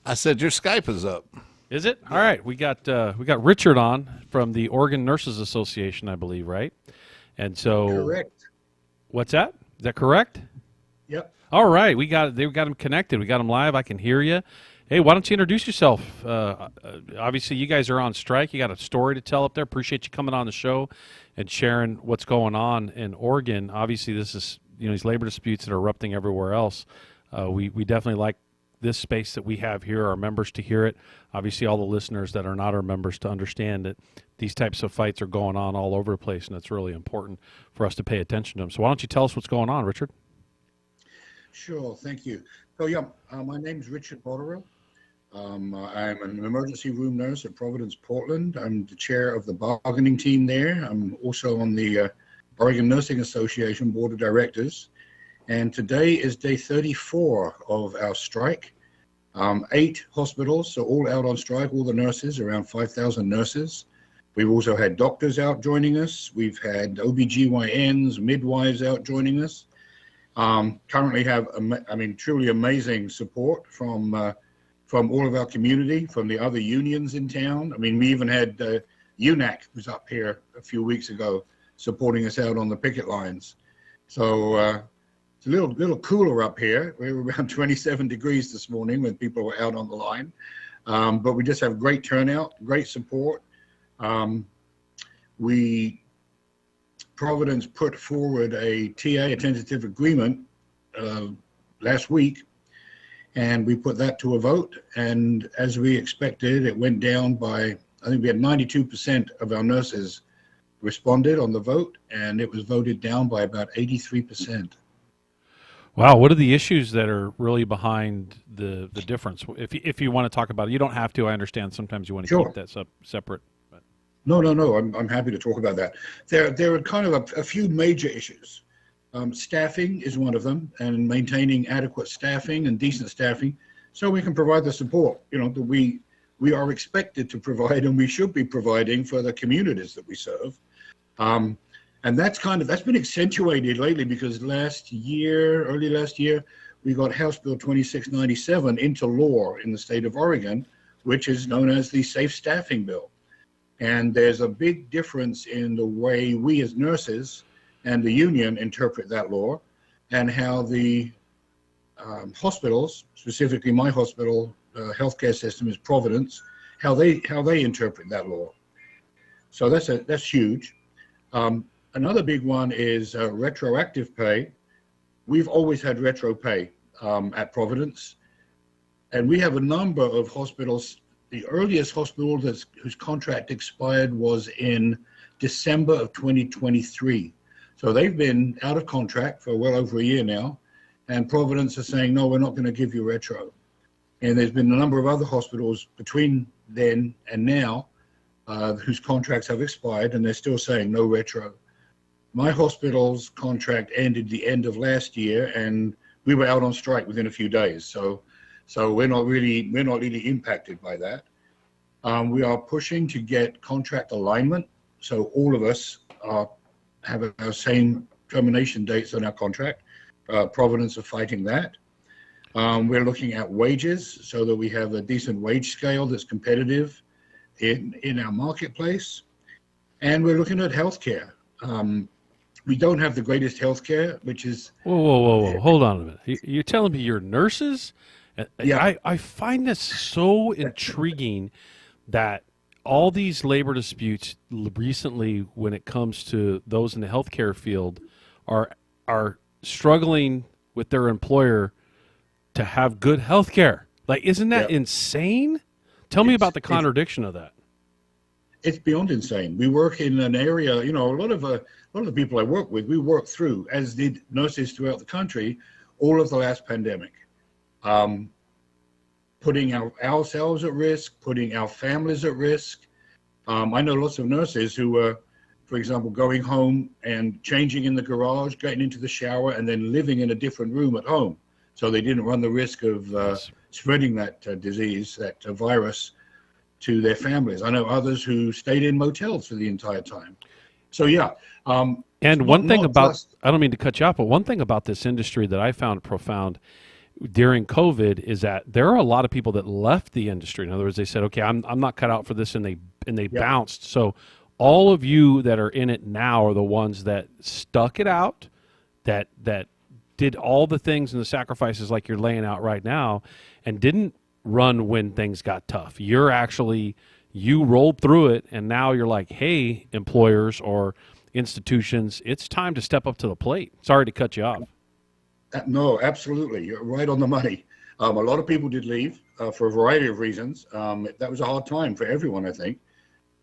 I said your Skype is up. Is it? All right. We got Richard on from the Oregon Nurses Association, I believe, right? And so Correct. What's that? Is that correct? Yep. All right. We got him connected. We got him live. I can hear you. Hey, why don't you introduce yourself? Obviously, you guys are on strike. You got a story to tell up there. Appreciate you coming on the show and sharing what's going on in Oregon. Obviously, this is these labor disputes that are erupting everywhere else. We definitely like this space that we have here, our members to hear it. Obviously, all the listeners that are not our members to understand that these types of fights are going on all over the place, and it's really important for us to pay attention to them. So why don't you tell us what's going on, Richard? Sure, thank you. So yeah, my name's Richard Botterill. I'm an emergency room nurse at Providence, Portland. I'm the chair of the bargaining team there. I'm also on the Oregon Nursing Association Board of Directors. And today is day 34 of our strike. 8 hospitals, so all out on strike, all the nurses, around 5,000 nurses. We've also had doctors out joining us. We've had OBGYNs, midwives out joining us. Currently have, truly amazing support from all of our community, from the other unions in town. I mean, we even had UNAC was up here a few weeks ago supporting us out on the picket lines. So it's a little cooler up here. We were around 27 degrees this morning when people were out on the line. But we just have great turnout, great support. Providence put forward a TA, a tentative agreement, last week, and we put that to a vote. And as we expected, it went down by, I think we had 92% of our nurses responded on the vote, and it was voted down by about 83%. Wow, what are the issues that are really behind the difference? If you want to talk about it, you don't have to. I understand sometimes you want to Sure. keep that separate. But. No. I'm happy to talk about that. There are kind of a few major issues. Staffing is one of them, and maintaining adequate staffing and decent staffing so we can provide the support, that we are expected to provide and we should be providing for the communities that we serve. And that's been accentuated lately because early last year, we got House Bill 2697 into law in the state of Oregon, which is known as the Safe Staffing Bill. And there's a big difference in the way we as nurses and the union interpret that law, and how the hospitals, specifically my hospital healthcare system is Providence, how they interpret that law. So that's huge. Another big one is retroactive pay. We've always had retro pay at Providence, and we have a number of hospitals. The earliest hospital whose contract expired was in December of 2023. So they've been out of contract for well over a year now, and Providence is saying, no, we're not going to give you retro. And there's been a number of other hospitals between then and now whose contracts have expired, and they're still saying no retro. My hospital's contract ended the end of last year, and we were out on strike within a few days. So we're not really impacted by that. We are pushing to get contract alignment, so all of us have our same termination dates on our contract. Providence are fighting that. We're looking at wages so that we have a decent wage scale that's competitive in our marketplace. And we're looking at healthcare. We don't have the greatest healthcare, which is... Whoa. Hold on a minute. You're telling me you're nurses? Yeah. I find this so intriguing that all these labor disputes recently, when it comes to those in the healthcare field, are struggling with their employer to have good healthcare. Like, isn't that insane? Tell me about the contradiction of that. It's beyond insane. We work in an area, a lot of the people I work with, we work through, as did nurses throughout the country, all of the last pandemic. Putting ourselves at risk, putting our families at risk. I know lots of nurses who were, for example, going home and changing in the garage, getting into the shower, and then living in a different room at home. So they didn't run the risk of spreading that disease, that virus, to their families. I know others who stayed in motels for the entire time. So, yeah. And one thing about, I don't mean to cut you off, but one thing about this industry that I found profound during COVID is that there are a lot of people that left the industry. In other words, they said, okay, I'm not cut out for this, and they bounced. So all of you that are in it now are the ones that stuck it out, that did all the things and the sacrifices like you're laying out right now, and didn't run when things got tough. You rolled through it, and now you're like, hey, employers or institutions, it's time to step up to the plate. Sorry to cut you off. No, absolutely. You're right on the money. A lot of people did leave for a variety of reasons. That was a hard time for everyone, I think.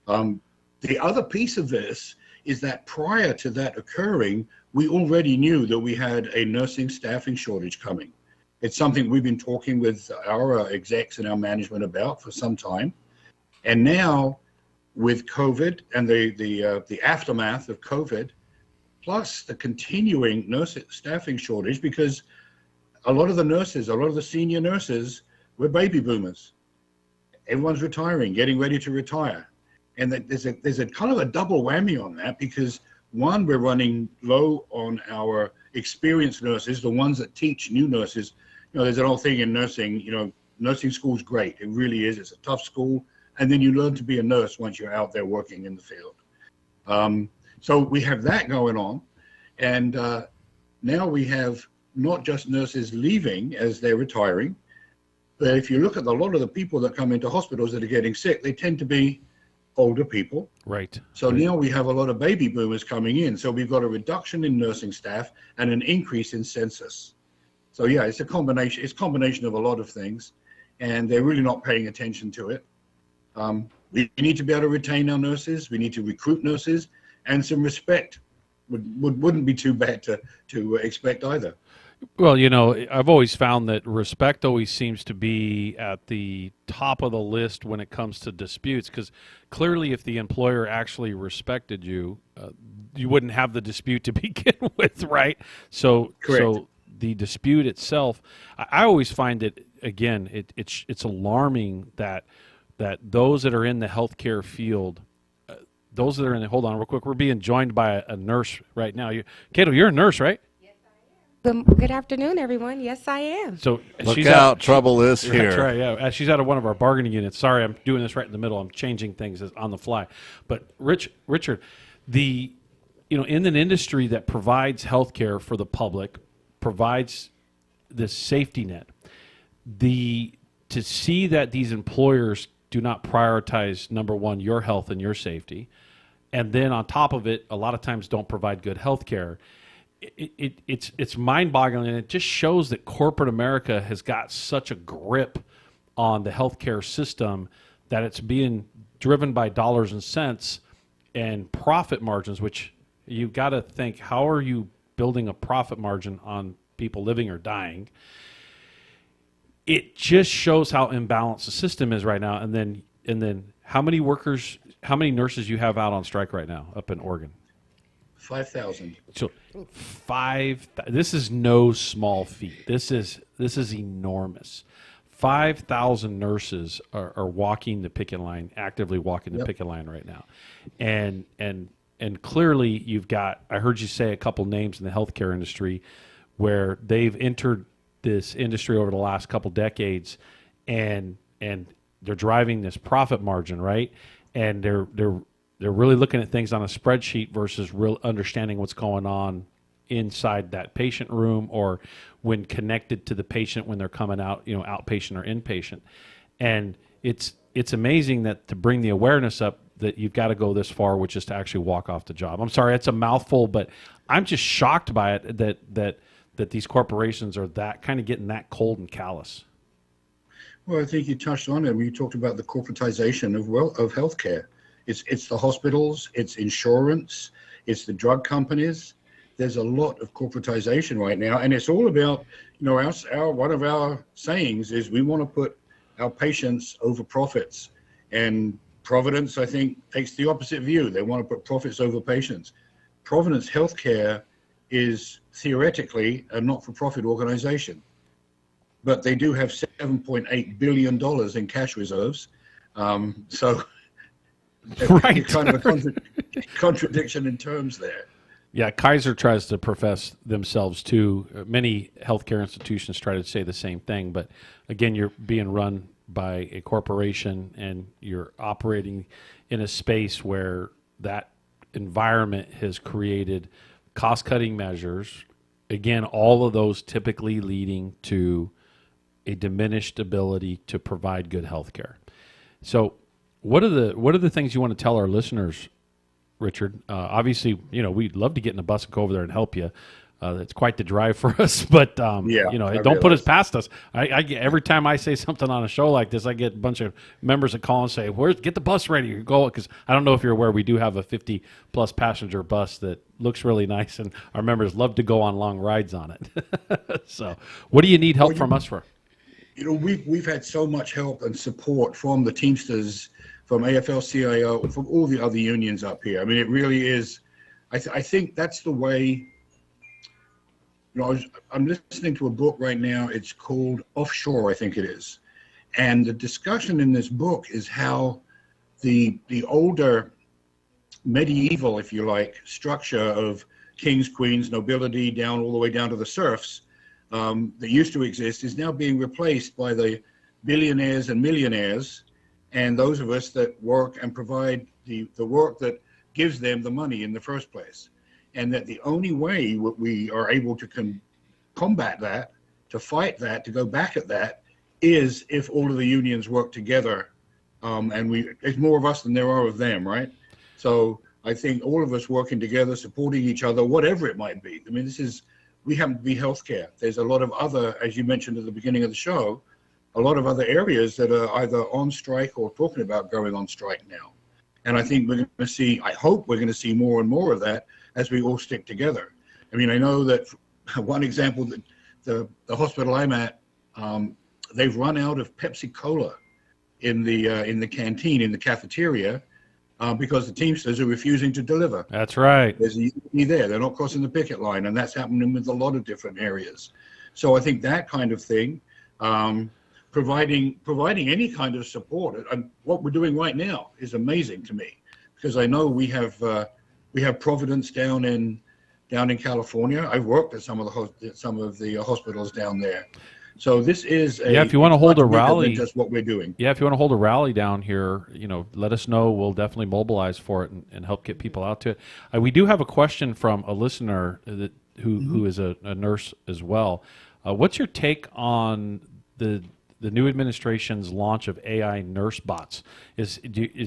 The other piece of this is that prior to that occurring, we already knew that we had a nursing staffing shortage coming. It's something we've been talking with our execs and our management about for some time. And now with COVID and the aftermath of COVID, plus the continuing nurse staffing shortage, because a lot of the senior nurses were baby boomers. Everyone's retiring, getting ready to retire. And there's a kind of a double whammy on that, because one, we're running low on our experienced nurses, the ones that teach new nurses. There's an old thing in nursing, nursing school's great. It really is. It's a tough school. And then you learn to be a nurse once you're out there working in the field. So we have that going on. And now we have not just nurses leaving as they're retiring, but if you look at a lot of the people that come into hospitals that are getting sick, they tend to be older people. Right. So now we have a lot of baby boomers coming in. So we've got a reduction in nursing staff and an increase in census. So yeah, it's a combination of a lot of things, and they're really not paying attention to it. We need to be able to retain our nurses. We need to recruit nurses, and some respect wouldn't be too bad to expect either. Well, I've always found that respect always seems to be at the top of the list when it comes to disputes, because clearly if the employer actually respected you, you wouldn't have the dispute to begin with, right? So, Correct. So the dispute itself, I always find it, again, it's alarming that those that are in the healthcare field, hold on real quick, we're being joined by a nurse right now. Kato, you're a nurse, right? Good afternoon, everyone. Yes, I am. So Look she's out, trouble is here. That's right, yeah. She's out of one of our bargaining units. Sorry, I'm doing this right in the middle. I'm changing things on the fly. But Richard, in an industry that provides health care for the public, provides this safety net, to see that these employers do not prioritize, number one, your health and your safety, and then on top of it, a lot of times don't provide good health care. It's mind-boggling, and it just shows that corporate America has got such a grip on the healthcare system that it's being driven by dollars and cents and profit margins, which you've got to think, how are you building a profit margin on people living or dying? It just shows how imbalanced the system is right now. And then how many nurses you have out on strike right now up in Oregon? 5,000. So this is no small feat. This is enormous. 5,000 nurses are walking the picket line, actively walking the picket line right now. And clearly you've got, I heard you say a couple names in the healthcare industry where they've entered this industry over the last couple decades, and they're driving this profit margin, right? And they're really looking at things on a spreadsheet versus real understanding what's going on inside that patient room, or when connected to the patient when they're coming out, outpatient or inpatient. And it's amazing that to bring the awareness up that you've got to go this far, which is to actually walk off the job. I'm sorry, it's a mouthful, but I'm just shocked by it that these corporations are that kind of getting that cold and callous. Well, I think you touched on it when you talked about the corporatization of healthcare. It's the hospitals, it's insurance, it's the drug companies. There's a lot of corporatization right now, and it's all about, one of our sayings is we want to put our patients over profits. And Providence, I think, takes the opposite view. They want to put profits over patients. Providence Healthcare is theoretically a not-for-profit organization, but they do have $7.8 billion in cash reserves. So right. kind of a contradiction in terms there. Yeah, Kaiser tries to profess themselves too. Many healthcare institutions try to say the same thing, but again, you're being run by a corporation and you're operating in a space where that environment has created cost-cutting measures. Again, all of those typically leading to a diminished ability to provide good health care. So what are the things you want to tell our listeners, Richard? Obviously, we'd love to get in a bus and go over there and help you. It's quite the drive for us, but don't put us past us. I get, every time I say something on a show like this, I get a bunch of members that call and say, get the bus ready. Go, because I don't know if you're aware, we do have a 50-plus passenger bus that looks really nice, and our members love to go on long rides on it. So what do you need help from us for? We've had so much help and support from the Teamsters, from AFL-CIO, from all the other unions up here. I mean, it really is. I think that's the way. I'm listening to a book right now. It's called Offshore, I think it is. And the discussion in this book is how the older medieval, if you like, structure of kings, queens, nobility, down all the way down to the serfs that used to exist is now being replaced by the billionaires and millionaires, and those of us that work and provide the work that gives them the money in the first place. And that the only way we are able to combat that, to fight that, to go back at that, is if all of the unions work together. And there's more of us than there are of them, right? So I think all of us working together, supporting each other, whatever it might be. I mean, we happen to be healthcare. There's a lot of other, as you mentioned at the beginning of the show, a lot of other areas that are either on strike or talking about going on strike now. And I think I hope we're going to see more and more of that as we all stick together. I mean, I know that one example, that the hospital I'm at, they've run out of Pepsi Cola in the canteen, in the cafeteria, because the Teamsters are refusing to deliver. That's right. There's a unity there. They're not crossing the picket line, and that's happening with a lot of different areas. So I think that kind of thing, providing any kind of support, and what we're doing right now is amazing to me, because I know we have Providence down in California. I've worked at some of the hospitals down there. So this is if you want to hold a rally, just what we're doing. Yeah, if you want to hold a rally down here, let us know. We'll definitely mobilize for it and help get people out to it. We do have a question from a listener who is a nurse as well. What's your take on the new administration's launch of AI nurse bots? Is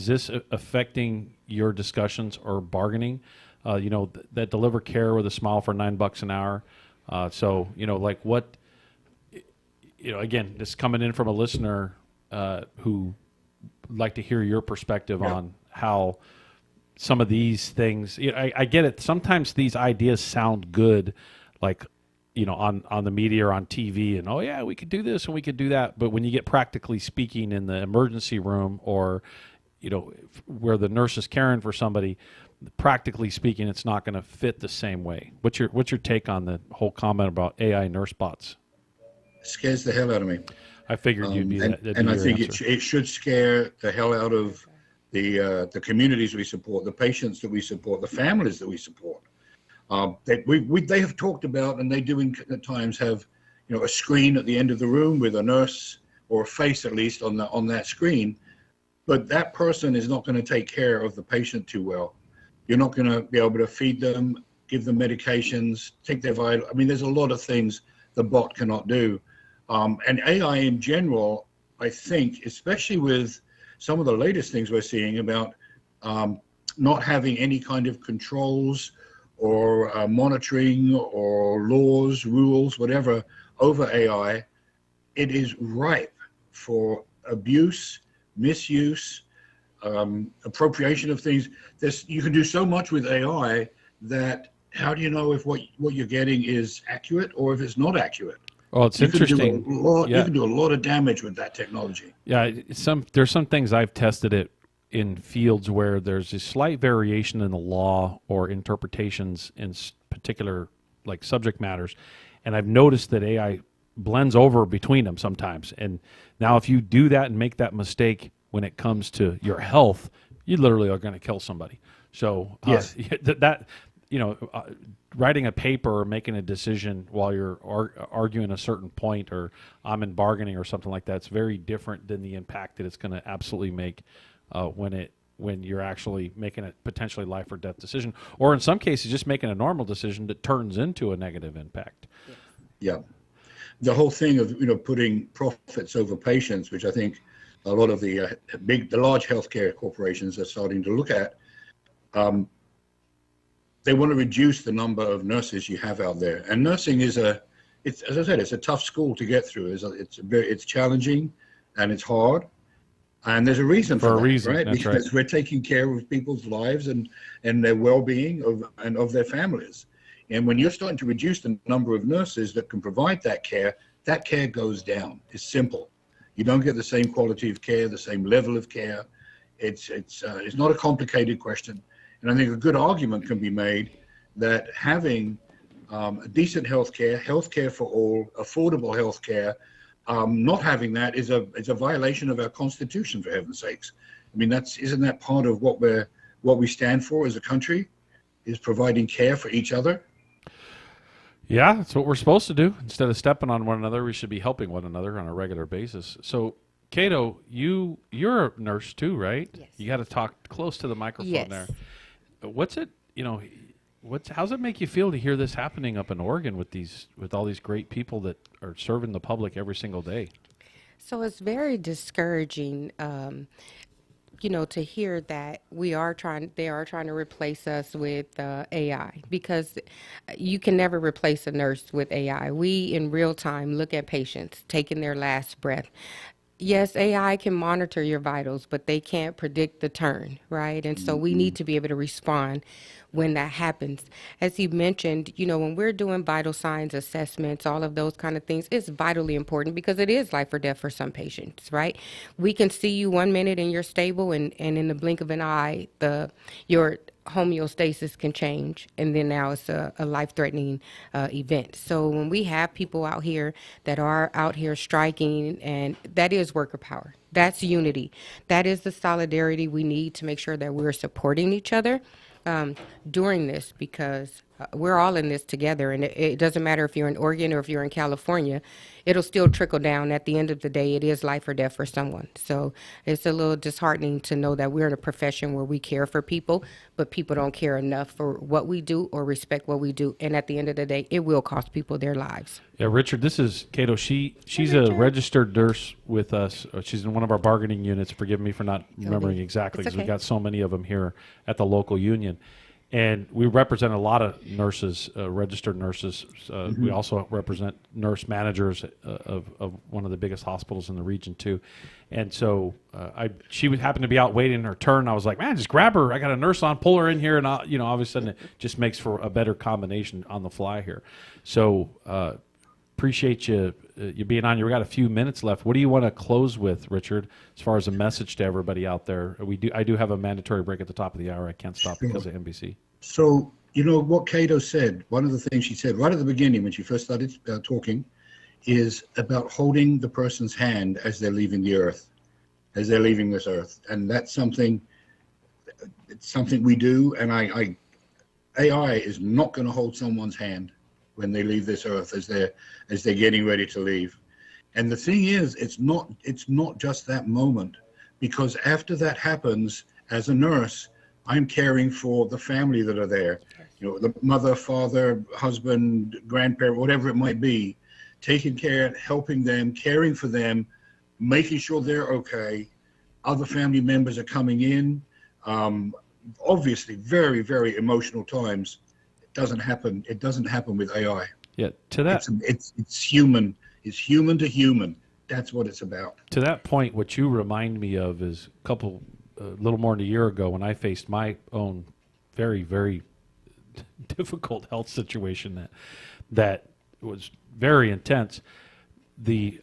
this affecting your discussions or bargaining? That deliver care with a smile for $9 an hour. Again, this coming in from a listener who would like to hear your perspective on how some of these things. I get it. Sometimes these ideas sound good, like on the media or on TV, and we could do this and we could do that. But when you get practically speaking in the emergency room, or where the nurse is caring for somebody, practically speaking, it's not going to fit the same way. What's your take on the whole comment about AI nurse bots? Scares the hell out of me. I figured you'd be that. And I think it should scare the hell out of the communities we support, the patients that we support, the families that we support. They have talked about, and they do at times have, a screen at the end of the room with a nurse or a face at least on that screen, but that person is not going to take care of the patient too well. You're not going to be able to feed them, give them medications, take their vital. I mean, there's a lot of things the bot cannot do. And AI in general, I think, especially with some of the latest things we're seeing about not having any kind of controls or monitoring or laws, rules, whatever, over AI, it is ripe for abuse, misuse, appropriation of things. You can do so much with AI that how do you know if what you're getting is accurate or if it's not accurate? Well, it's interesting. You can do a lot of damage with that technology. Yeah, there's some things I've tested it in fields where there's a slight variation in the law or interpretations in particular like subject matters, and I've noticed that AI blends over between them sometimes. And now if you do that and make that mistake when it comes to your health, you literally are going to kill somebody. So yes. Writing a paper or making a decision while you're arguing a certain point, or I'm in bargaining or something like that, it's very different than the impact that it's going to absolutely make when you're actually making a potentially life or death decision, or in some cases just making a normal decision that turns into a negative impact. Yeah, the whole thing of putting profits over patients, which I think a lot of the large healthcare corporations are starting to look at. They want to reduce the number of nurses you have out there, and nursing is as I said, it's a tough school to get through. It's challenging, and it's hard, and there's a reason for that, right? Because we're taking care of people's lives and their well-being of their families. And when you're starting to reduce the number of nurses that can provide that care goes down. It's simple. You don't get the same quality of care, the same level of care. It's not a complicated question. And I think a good argument can be made that having a decent healthcare for all, affordable healthcare, not having that is a violation of our Constitution, for heaven's sakes. I mean, isn't that part of what we stand for as a country, is providing care for each other? Yeah, that's what we're supposed to do. Instead of stepping on one another, we should be helping one another on a regular basis. So, Cato, you're a nurse too, right? Yes. You got to talk close to the microphone there. What's it? How's it make you feel to hear this happening up in Oregon with all these great people that are serving the public every single day? So it's very discouraging, to hear that they are trying to replace us with AI, because you can never replace a nurse with AI. We in real time look at patients taking their last breath. Yes, AI can monitor your vitals, but they can't predict the turn, right? And so we need to be able to respond when that happens. As you mentioned, when we're doing vital signs assessments, all of those kind of things, it's vitally important because it is life or death for some patients, right? We can see you 1 minute and you're stable, and in the blink of an eye, your homeostasis can change, and then now it's a life-threatening event. So when we have people out here that are out here striking, and that is worker power, that's unity, that is the solidarity we need to make sure that we're supporting each other during this, because we're all in this together, and it doesn't matter if you're in Oregon or if you're in California, it'll still trickle down. At the end of the day, it is life or death for someone. So it's a little disheartening to know that we're in a profession where we care for people, but people don't care enough for what we do or respect what we do. And at the end of the day, it will cost people their lives. Yeah, Richard, this is Cato. She's a registered nurse with us. She's in one of our bargaining units. Forgive me for not remembering exactly, because we got so many of them here at the local union. And we represent a lot of nurses, registered nurses. We also represent nurse managers of one of the biggest hospitals in the region too. And so she would happen to be out waiting her turn. I was like, man, just grab her. I got a nurse on, pull her in here, and all of a sudden it just makes for a better combination on the fly here. So appreciate you being on. We got a few minutes left. What do you want to close with, Richard, as far as a message to everybody out there? I do have a mandatory break at the top of the hour. I can't stop because of NBC. So, what Cato said, one of the things she said right at the beginning when she first started talking, is about holding the person's hand as they're leaving the earth, as they're leaving this earth. And that's something we do. And AI is not going to hold someone's hand. when they leave this earth, as they're getting ready to leave. And the thing is, it's not just that moment, because after that happens, as a nurse, I'm caring for the family that are there, the mother, father, husband, grandparent, whatever it might be, taking care, helping them, caring for them, making sure they're okay. Other family members are coming in. Obviously, very, very emotional times. It doesn't happen with AI. Yeah, to that, it's human. It's human to human. That's what it's about. To that point, what you remind me of is a little more than a year ago when I faced my own very, very difficult health situation that was very intense.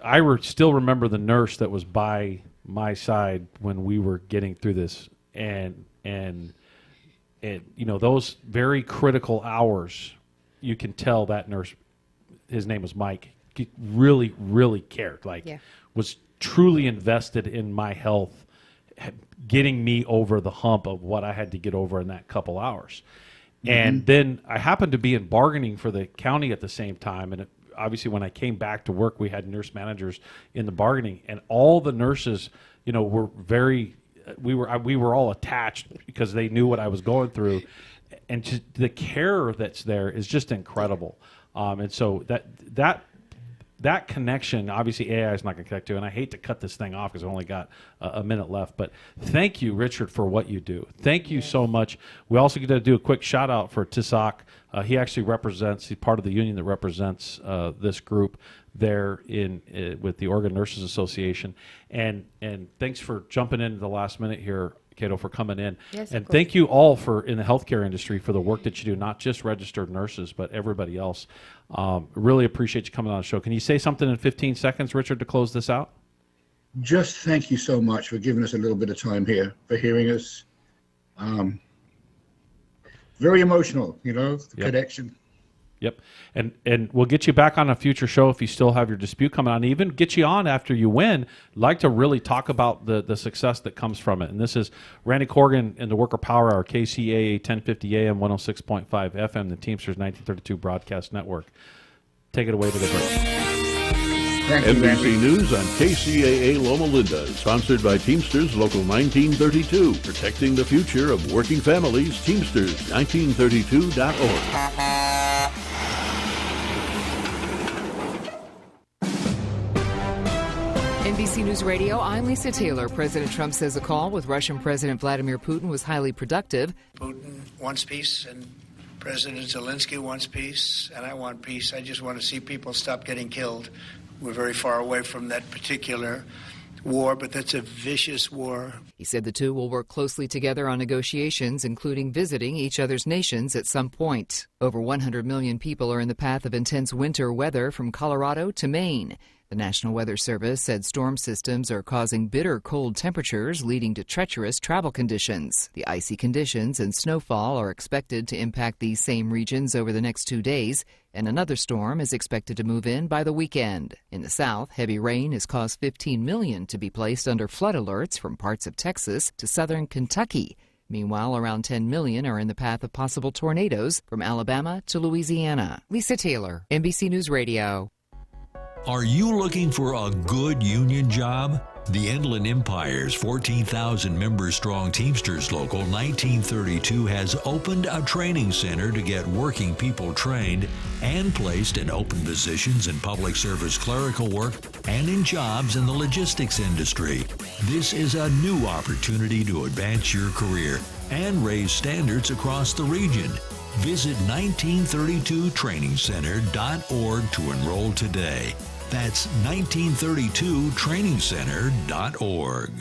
I still remember the nurse that was by my side when we were getting through this, and those very critical hours, you can tell that nurse, his name was Mike, really, really cared, was truly invested in my health, getting me over the hump of what I had to get over in that couple hours. And then I happened to be in bargaining for the county at the same time, and obviously when I came back to work, we had nurse managers in the bargaining, and all the nurses, were we were all attached because they knew what I was going through, and just the care that's there is just incredible. And so that connection, obviously AI is not going to connect to, and I hate to cut this thing off because I've only got a minute left, but thank you, Richard, for what you do. Thank you so much. We also get to do a quick shout out for Tisak. He actually he's part of the union that represents this group there with the Oregon Nurses Association. And thanks for jumping in the last minute here, Cato, for coming in. Yes, and thank you all in the healthcare industry for the work that you do, not just registered nurses, but everybody else. Really appreciate you coming on the show. Can you say something in 15 seconds, Richard, to close this out? Just thank you so much for giving us a little bit of time here, for hearing us. Very emotional, the connection. Yep. And we'll get you back on a future show if you still have your dispute coming on. Even get you on after you win. Like to really talk about the success that comes from it. And this is Randy Corrigan in the Worker Power Hour, KCAA 1050 AM, 106.5 FM, the Teamsters 1932 Broadcast Network. Take it away to the break. NBC News on KCAA Loma Linda, sponsored by Teamsters Local 1932, protecting the future of working families. Teamsters1932.org. NBC News Radio, I'm Lisa Taylor. President Trump says a call with Russian President Vladimir Putin was highly productive. Putin wants peace, and President Zelensky wants peace, and I want peace. I just want to see people stop getting killed. We're very far away from that particular war, but that's a vicious war. He said the two will work closely together on negotiations, including visiting each other's nations at some point. Over 100 million people are in the path of intense winter weather from Colorado to Maine. The National Weather Service said storm systems are causing bitter cold temperatures, leading to treacherous travel conditions. The icy conditions and snowfall are expected to impact these same regions over the next 2 days, and another storm is expected to move in by the weekend. In the south, heavy rain has caused 15 million to be placed under flood alerts from parts of Texas to southern Kentucky. Meanwhile, around 10 million are in the path of possible tornadoes from Alabama to Louisiana. Lisa Taylor, NBC News Radio. Are you looking for a good union job? The Inland Empire's 14,000 member strong Teamsters Local 1932 has opened a training center to get working people trained and placed in open positions in public service clerical work and in jobs in the logistics industry. This is a new opportunity to advance your career and raise standards across the region. Visit 1932trainingscenter.org to enroll today. That's 1932trainingscenter.org.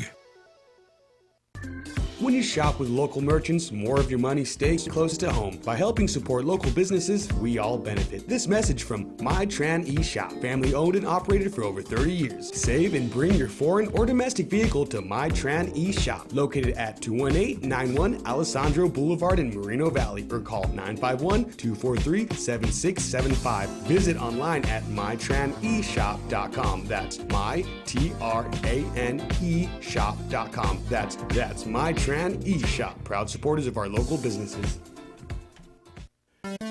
When you shop with local merchants, more of your money stays close to home. By helping support local businesses, we all benefit. This message from MyTran eShop, family owned and operated for over 30 years. Save and bring your foreign or domestic vehicle to MyTran eShop, located at 21891 Alessandro Boulevard in Moreno Valley, or call 951-243-7675. Visit online at mytraneshop.com. That's MyTRANE shop.com. That's MyTran eShop, proud supporters of our local businesses.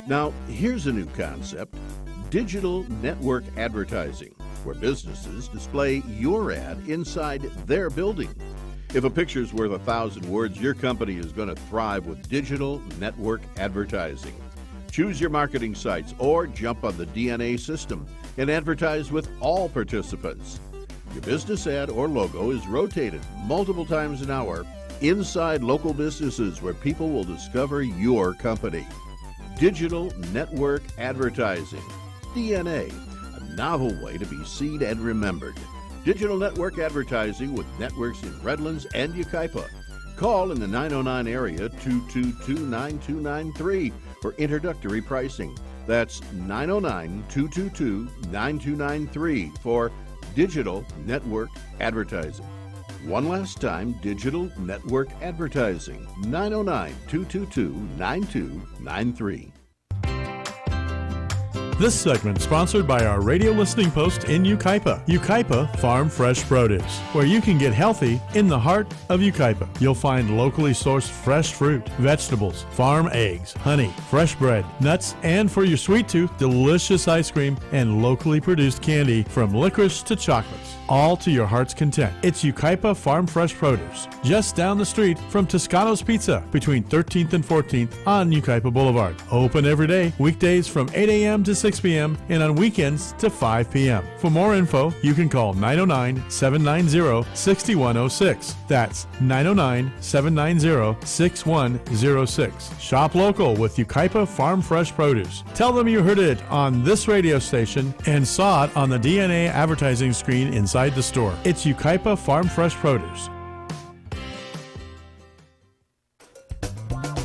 Now, here's a new concept. Digital Network Advertising, where businesses display your ad inside their building. If a picture's worth 1,000 words, your company is going to thrive with digital network advertising. Choose your marketing sites or jump on the DNA system and advertise with all participants. Your business ad or logo is rotated multiple times an hour inside local businesses where people will discover your company. Digital Network Advertising, DNA, a novel way to be seen and remembered. Digital Network Advertising with networks in Redlands and Yucaipa. Call in the 909 area 222-9293 for introductory pricing. That's 909-222-9293 for Digital Network Advertising. One last time, Digital Network Advertising, 909-222-9293. This segment sponsored by our radio listening post in Yucaipa. Yucaipa Farm Fresh Produce, where you can get healthy in the heart of Yucaipa. You'll find locally sourced fresh fruit, vegetables, farm eggs, honey, fresh bread, nuts, and for your sweet tooth, delicious ice cream and locally produced candy from licorice to chocolates, all to your heart's content. It's Yucaipa Farm Fresh Produce, just down the street from Toscano's Pizza, between 13th and 14th on Yucaipa Boulevard. Open every day, weekdays from 8 a.m. to 6 p.m. and on weekends to 5 p.m. For more info, you can call 909-790-6106. That's 909-790-6106. Shop local with Yucaipa Farm Fresh Produce. Tell them you heard it on this radio station and saw it on the DNA advertising screen inside the store. It's Yucaipa Farm Fresh Produce.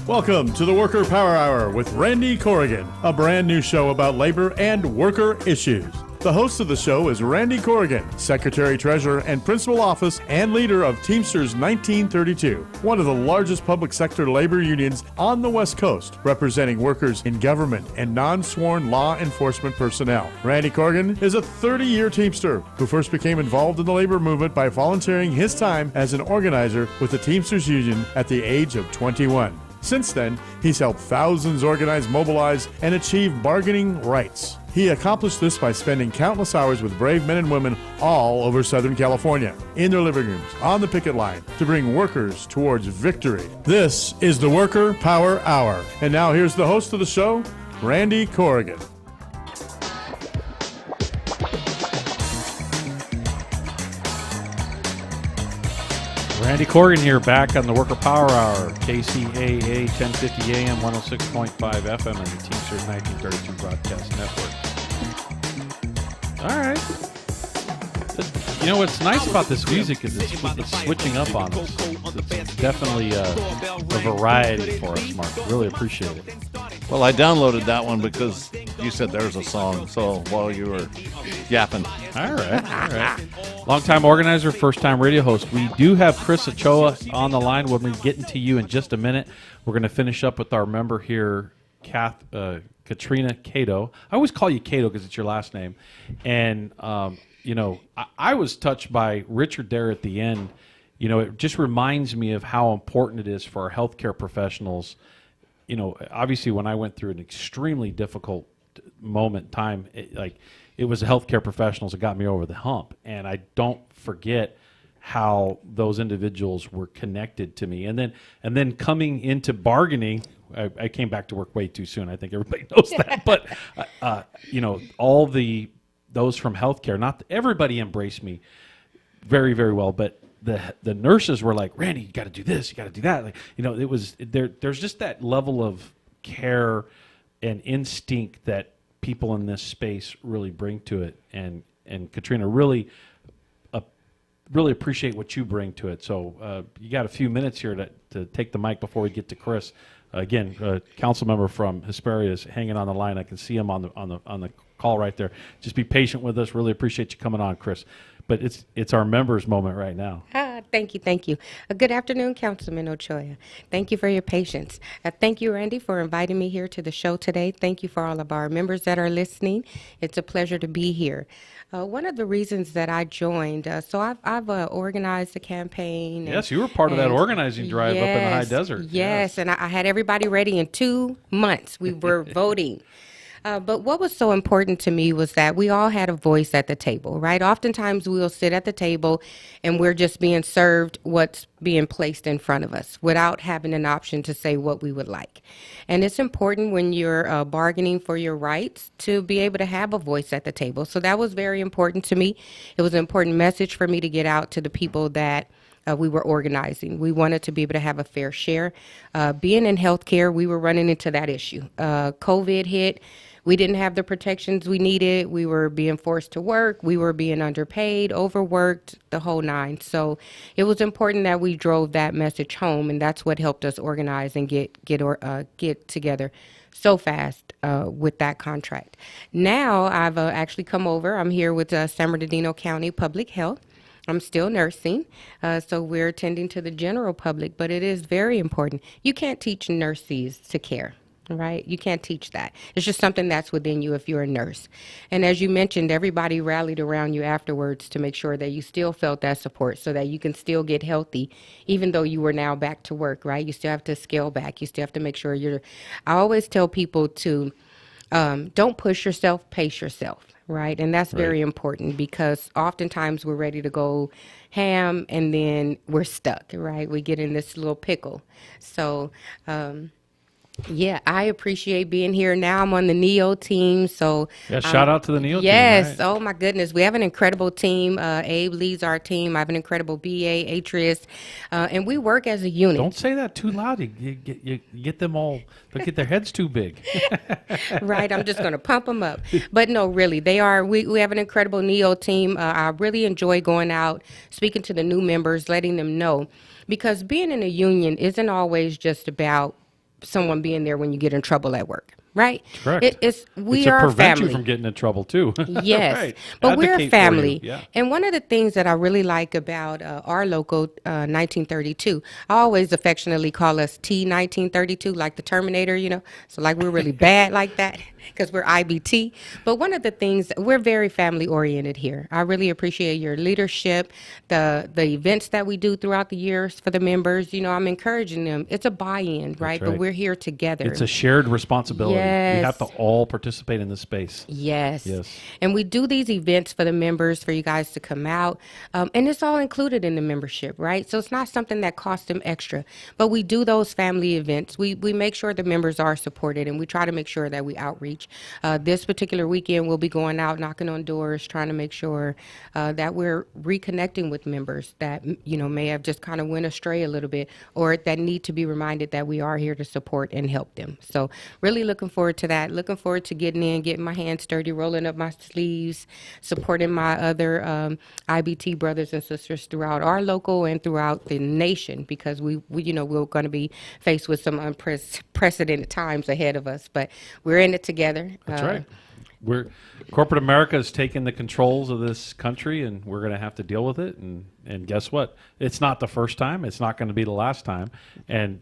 Welcome to the Worker Power Hour with Randy Corrigan, a brand new show about labor and worker issues. The host of the show is Randy Corrigan, Secretary, Treasurer, and Principal Office and leader of Teamsters 1932, one of the largest public sector labor unions on the West Coast, representing workers in government and non-sworn law enforcement personnel. Randy Corrigan is a 30-year Teamster who first became involved in the labor movement by volunteering his time as an organizer with the Teamsters Union at the age of 21. Since then, he's helped thousands organize, mobilize, and achieve bargaining rights. He accomplished this by spending countless hours with brave men and women all over Southern California, in their living rooms, on the picket line, to bring workers towards victory. This is the Worker Power Hour. And now here's the host of the show, Randy Corrigan. Randy Corrigan here, back on the Worker Power Hour, KCAA 1050 AM, 106.5 FM, and the Teamsters 1932 Broadcast Network. All right. You know what's nice about this music is it's switching up on us. It's definitely a variety for us, Mark. Really appreciate it. Well, I downloaded that one because you said there's a song, so while you were yapping. All right. Longtime organizer, first-time radio host. We do have Chris Ochoa on the line. We'll be getting to you in just a minute. We're going to finish up with our member here, Katrina Cato. I always call you Cato because it's your last name. And, I was touched by Richard there at the end. You know, it just reminds me of how important it is for our healthcare professionals. You know, obviously when I went through an extremely difficult moment in time, it was the healthcare professionals that got me over the hump. And I don't forget how those individuals were connected to me. And then coming into bargaining, I came back to work way too soon. I think everybody knows that. But, all those from healthcare, not everybody embraced me very, very well, but the nurses were like, Randy, you got to do this, you got to do that. Like, it was there's just that level of care and instinct that people in this space really bring to it. And Katrina, really appreciate what you bring to it. So you got a few minutes here to take the mic before we get to Chris. Again, council member from Hesperia is hanging on the line. I can see him on the call right there. Just be patient with us. Really appreciate you coming on, Chris. But it's our members' moment right now. Thank you. Good afternoon, Councilman Ochoa. Thank you for your patience. Thank you, Randy, for inviting me here to the show today. Thank you for all of our members that are listening. It's a pleasure to be here. One of the reasons that I joined, so I've organized a campaign. Yes, you were part of that organizing drive up in the high desert. Yes, and I had everybody ready in 2 months. We were voting. But what was so important to me was that we all had a voice at the table, right? Oftentimes we'll sit at the table and we're just being served what's being placed in front of us without having an option to say what we would like. And it's important when you're bargaining for your rights to be able to have a voice at the table. So that was very important to me. It was an important message for me to get out to the people that we were organizing. We wanted to be able to have a fair share. Being in healthcare, we were running into that issue. COVID hit. We didn't have the protections we needed. We were being forced to work. We were being underpaid, overworked, the whole nine. So it was important that we drove that message home, and that's what helped us organize and get together so fast with that contract. Now I've actually come over. I'm here with San Bernardino County Public Health. I'm still nursing, so we're attending to the general public, but it is very important. You can't teach nurses to care, right? You can't teach that. It's just something that's within you if you're a nurse. And as you mentioned, everybody rallied around you afterwards to make sure that you still felt that support so that you can still get healthy, even though you were now back to work, right? You still have to scale back. You still have to make sure I always tell people to don't push yourself, pace yourself. Right. And that's very important because oftentimes we're ready to go ham and then we're stuck. Right. We get in this little pickle. So, yeah, I appreciate being here. Now I'm on the NEO team. So yeah, shout out to the NEO team. Yes. Right. Oh, my goodness. We have an incredible team. Abe leads our team. I have an incredible BA, Atrius, and we work as a unit. Don't say that too loud. You get them all, they'll get their heads too big. Right. I'm just going to pump them up. But no, really, they are. We have an incredible NEO team. I really enjoy going out, speaking to the new members, letting them know, because being in a union isn't always just about someone being there when you get in trouble at work, right? Correct. We are a prevent family. you from getting in trouble too. Yes, right. but we're a Advocate for family. you. Yeah. And one of the things that I really like about our local 1932, I always affectionately call us T1932, like the Terminator, so like we're really bad like that because we're IBT. But one of the things, we're very family oriented here. I really appreciate your leadership, the events that we do throughout the years for the members. I'm encouraging them. It's a buy-in, right? But we're here together. It's a shared responsibility. Yes. We have to all participate in this space. Yes. Yes. And we do these events for the members, for you guys to come out. And it's all included in the membership, right? So it's not something that costs them extra. But we do those family events. We make sure the members are supported, and we try to make sure that we outreach. This particular weekend, we'll be going out, knocking on doors, trying to make sure that we're reconnecting with members that, may have just kind of went astray a little bit, or that need to be reminded that we are here to support and help them. So really looking forward to that. Looking forward to getting my hands dirty, rolling up my sleeves, supporting my other IBT brothers and sisters throughout our local and throughout the nation, because we're going to be faced with some unprecedented times ahead of us, but we're in it together. That's right. Corporate America has taken the controls of this country, and we're going to have to deal with it. And guess what? It's not the first time. It's not going to be the last time. And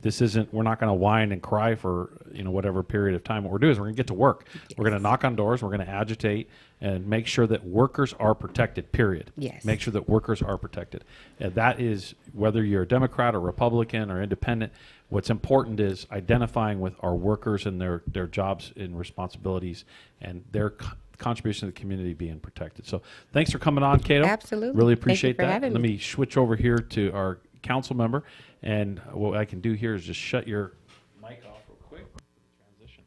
we're not going to whine and cry for whatever period of time. What we're doing is we're going to get to work. Yes. We're going to knock on doors. We're going to agitate and make sure that workers are protected. Period. Yes. Make sure that workers are protected. And that is whether you're a Democrat or Republican or independent. What's important is identifying with our workers and their jobs and responsibilities and their contribution to the community being protected. So thanks for coming on, Cato. Absolutely. Really appreciate Thank you for that. having Let me. me switch over here to our council member. And what I can do here is just shut your mic off real quick. Transition.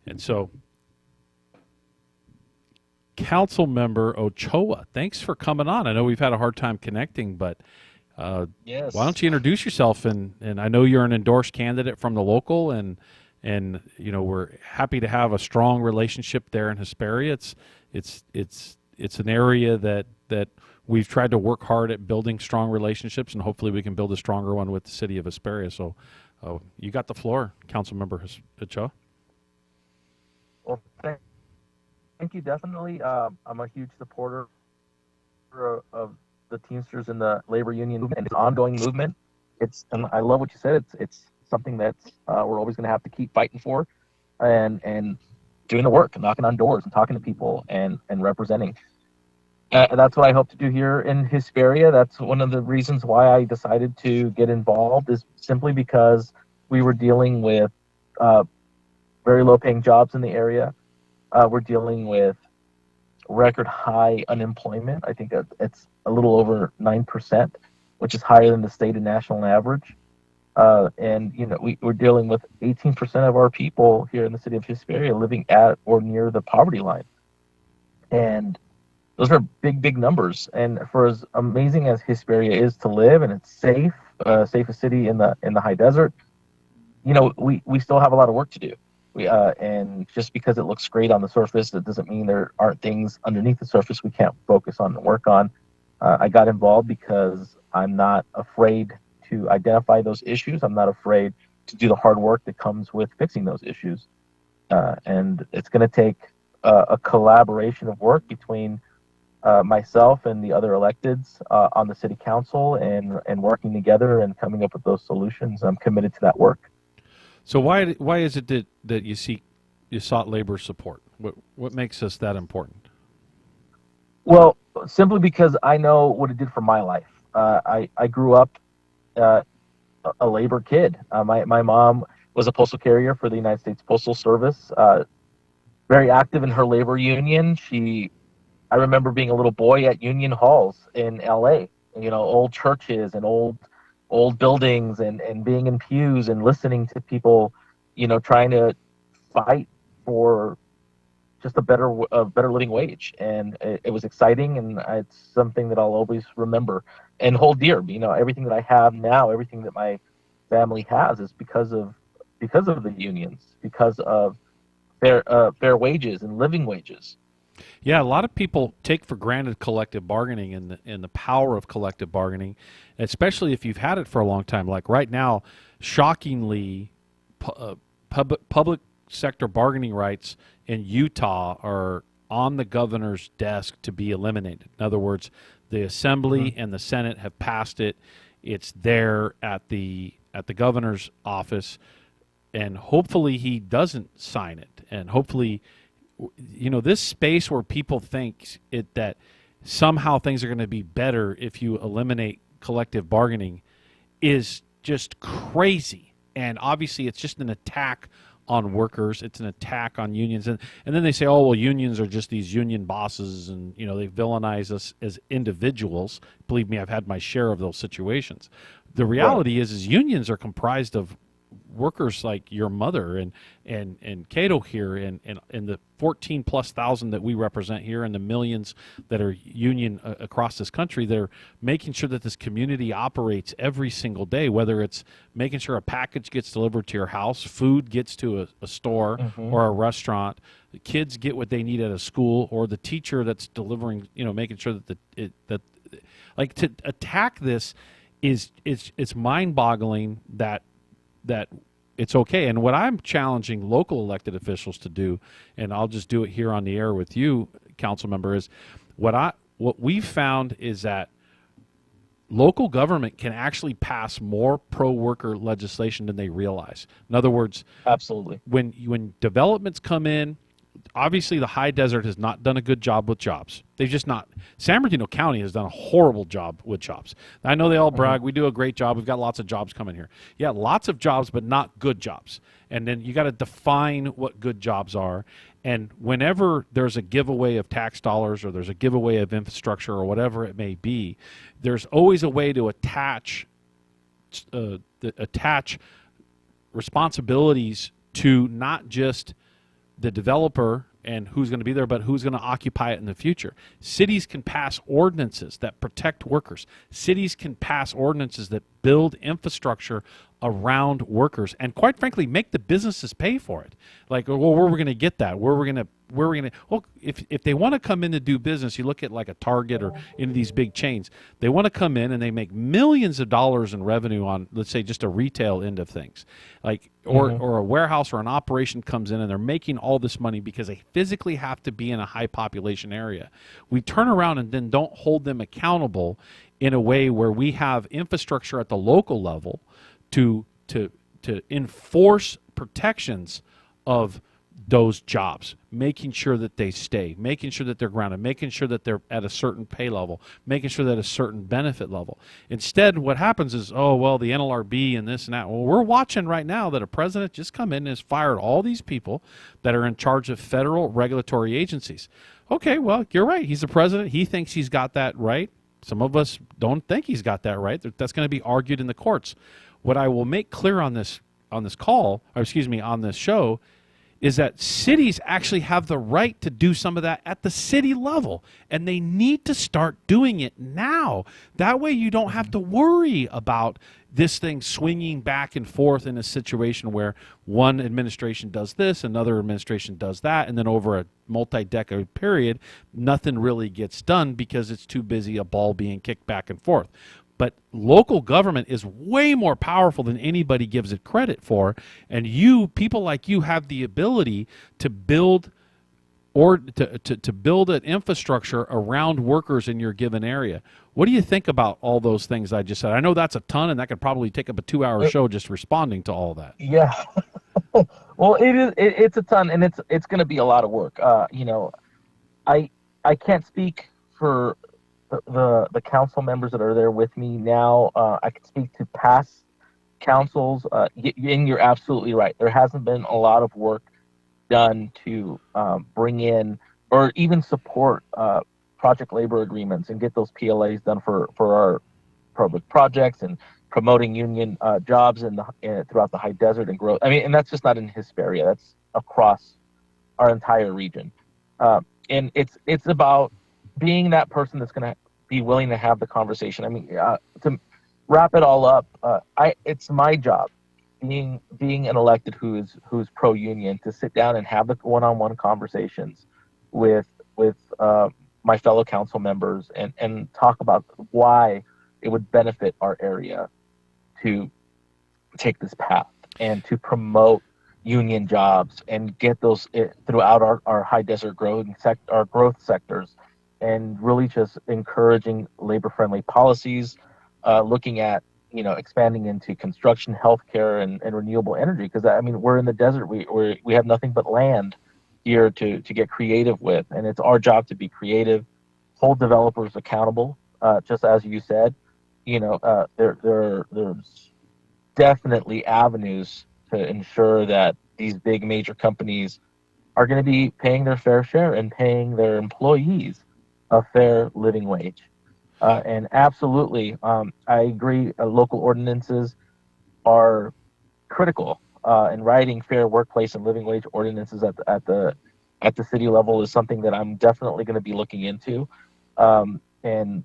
And so, Council Member Ochoa, thanks for coming on. I know we've had a hard time connecting, but yes. Why don't you introduce yourself? And I know you're an endorsed candidate from the local, and we're happy to have a strong relationship there in Hesperia. It's an area that we've tried to work hard at building strong relationships, and hopefully we can build a stronger one with the city of Hesperia. So you got the floor, Councilmember Ochoa. Well, thank you. Definitely. I'm a huge supporter of the Teamsters and the labor union movement and its ongoing movement. And I love what you said. It's something that's we're always going to have to keep fighting for, and doing the work, and knocking on doors, and talking to people, and representing. And that's what I hope to do here in Hesperia. That's one of the reasons why I decided to get involved, is simply because we were dealing with very low-paying jobs in the area, We're dealing with record high unemployment. I think it's a little over 9%, which is higher than the state and national average. And we're dealing with 18% of our people here in the city of Hesperia living at or near the poverty line. And those are big numbers. And for as amazing as Hesperia is to live, and it's safe, safest city in the high desert, we still have a lot of work to do. And just because it looks great on the surface, it doesn't mean there aren't things underneath the surface we can't focus on and work on. I got involved because I'm not afraid to identify those issues. I'm not afraid to do the hard work that comes with fixing those issues. And it's going to take a collaboration of work between myself and the other electeds on the city council and working together and coming up with those solutions. I'm committed to that work. So why is it that you sought labor support? What makes us that important? Well, simply because I know what it did for my life. I grew up a labor kid. My mom was a postal carrier for the United States Postal Service, very active in her labor union. I remember being a little boy at union halls in LA, old churches and old buildings and being in pews and listening to people, trying to fight for just a better living wage. And it was exciting, and it's something that I'll always remember and hold dear. Everything that I have now, everything that my family has is because of the unions, because of fair wages and living wages. Yeah, a lot of people take for granted collective bargaining and the power of collective bargaining, especially if you've had it for a long time. Like right now, shockingly, public sector bargaining rights in Utah are on the governor's desk to be eliminated. In other words, the Assembly and the Senate have passed it. It's there at the governor's office, and hopefully he doesn't sign it. And hopefully, this space where people think that somehow things are going to be better if you eliminate collective bargaining is just crazy. And obviously it's just an attack on workers. It's an attack on unions. And then they say, oh, well, unions are just these union bosses, and, they villainize us as individuals. Believe me, I've had my share of those situations. The reality is unions are comprised of workers like your mother and Cato here and the 14,000+ that we represent here and the millions that are union across this country. They're making sure that this community operates every single day, whether it's making sure a package gets delivered to your house, food gets to a store or a restaurant, the kids get what they need at a school, or the teacher that's delivering, making sure that to attack this it's mind-boggling that it's okay. And what I'm challenging local elected officials to do, and I'll just do it here on the air with you, council member, is what we've found is that local government can actually pass more pro-worker legislation than they realize. In other words, absolutely, when developments come in, obviously the high desert has not done a good job with jobs. They've just not. San Bernardino County has done a horrible job with jobs. I know they all brag, we do a great job, we've got lots of jobs coming here. Yeah, lots of jobs, but not good jobs. And then you got to define what good jobs are. And whenever there's a giveaway of tax dollars or there's a giveaway of infrastructure or whatever it may be, there's always a way to attach responsibilities to not just the developer and who's going to be there, but who's going to occupy it in the future. Cities can pass ordinances that protect workers. Cities can pass ordinances that build infrastructure around workers and, quite frankly, make the businesses pay for it. Like, well, where are we going to get that? Where are we going to well, if they want to come in to do business, you look at like a Target or any of these big chains, they want to come in and they make millions of dollars in revenue on, let's say, just a retail end of things. Like, or a warehouse or an operation comes in and they're making all this money because they physically have to be in a high population area. We turn around and then don't hold them accountable in a way where we have infrastructure at the local level to enforce protections of those jobs, making sure that they stay, making sure that they're grounded, making sure that they're at a certain pay level, making sure that a certain benefit level. Instead, what happens is, oh, well, the NLRB and this and that. Well, we're watching right now that a president just come in and has fired all these people that are in charge of federal regulatory agencies. Okay, well, you're right. He's the president. He thinks he's got that right. Some of us don't think he's got that right. That's going to be argued in the courts. What I will make clear on this call, or excuse me, on this show, is that cities actually have the right to do some of that at the city level, and they need to start doing it now. That way you don't have to worry about this thing swinging back and forth in a situation where one administration does this, another administration does that, and then over a multi-decade period, nothing really gets done because it's too busy a ball being kicked back and forth. But local government is way more powerful than anybody gives it credit for. And people like you, have the ability to build or to build an infrastructure around workers in your given area. What do you think about all those things I just said? I know that's a ton, and that could probably take up a 2-hour show just responding to all that. Yeah. Well, it's a ton, and it's going to be a lot of work. I can't speak for the council members that are there with me now. I can speak to past councils, and you're absolutely right. There hasn't been a lot of work done to bring in or even support project labor agreements and get those PLAs done for our public projects and promoting union jobs throughout the high desert and growth. I mean, and that's just not in Hesperia. That's across our entire region. And it's about being that person that's going to be willing to have the conversation. I mean, to wrap it all up, it's my job, being an elected who's pro-union, to sit down and have the one-on-one conversations with my fellow council members and talk about why it would benefit our area to take this path and to promote union jobs and get those throughout our high desert our growth sectors, and really just encouraging labor-friendly policies, looking at expanding into construction, healthcare, and renewable energy. Because I mean, we're in the desert. We have nothing but land here to get creative with, and it's our job to be creative, hold developers accountable. Just as you said, there's definitely avenues to ensure that these big major companies are going to be paying their fair share and paying their employees a fair living wage. And absolutely, I agree, local ordinances are critical, and writing fair workplace and living wage ordinances at the city level is something that I'm definitely going to be looking into. And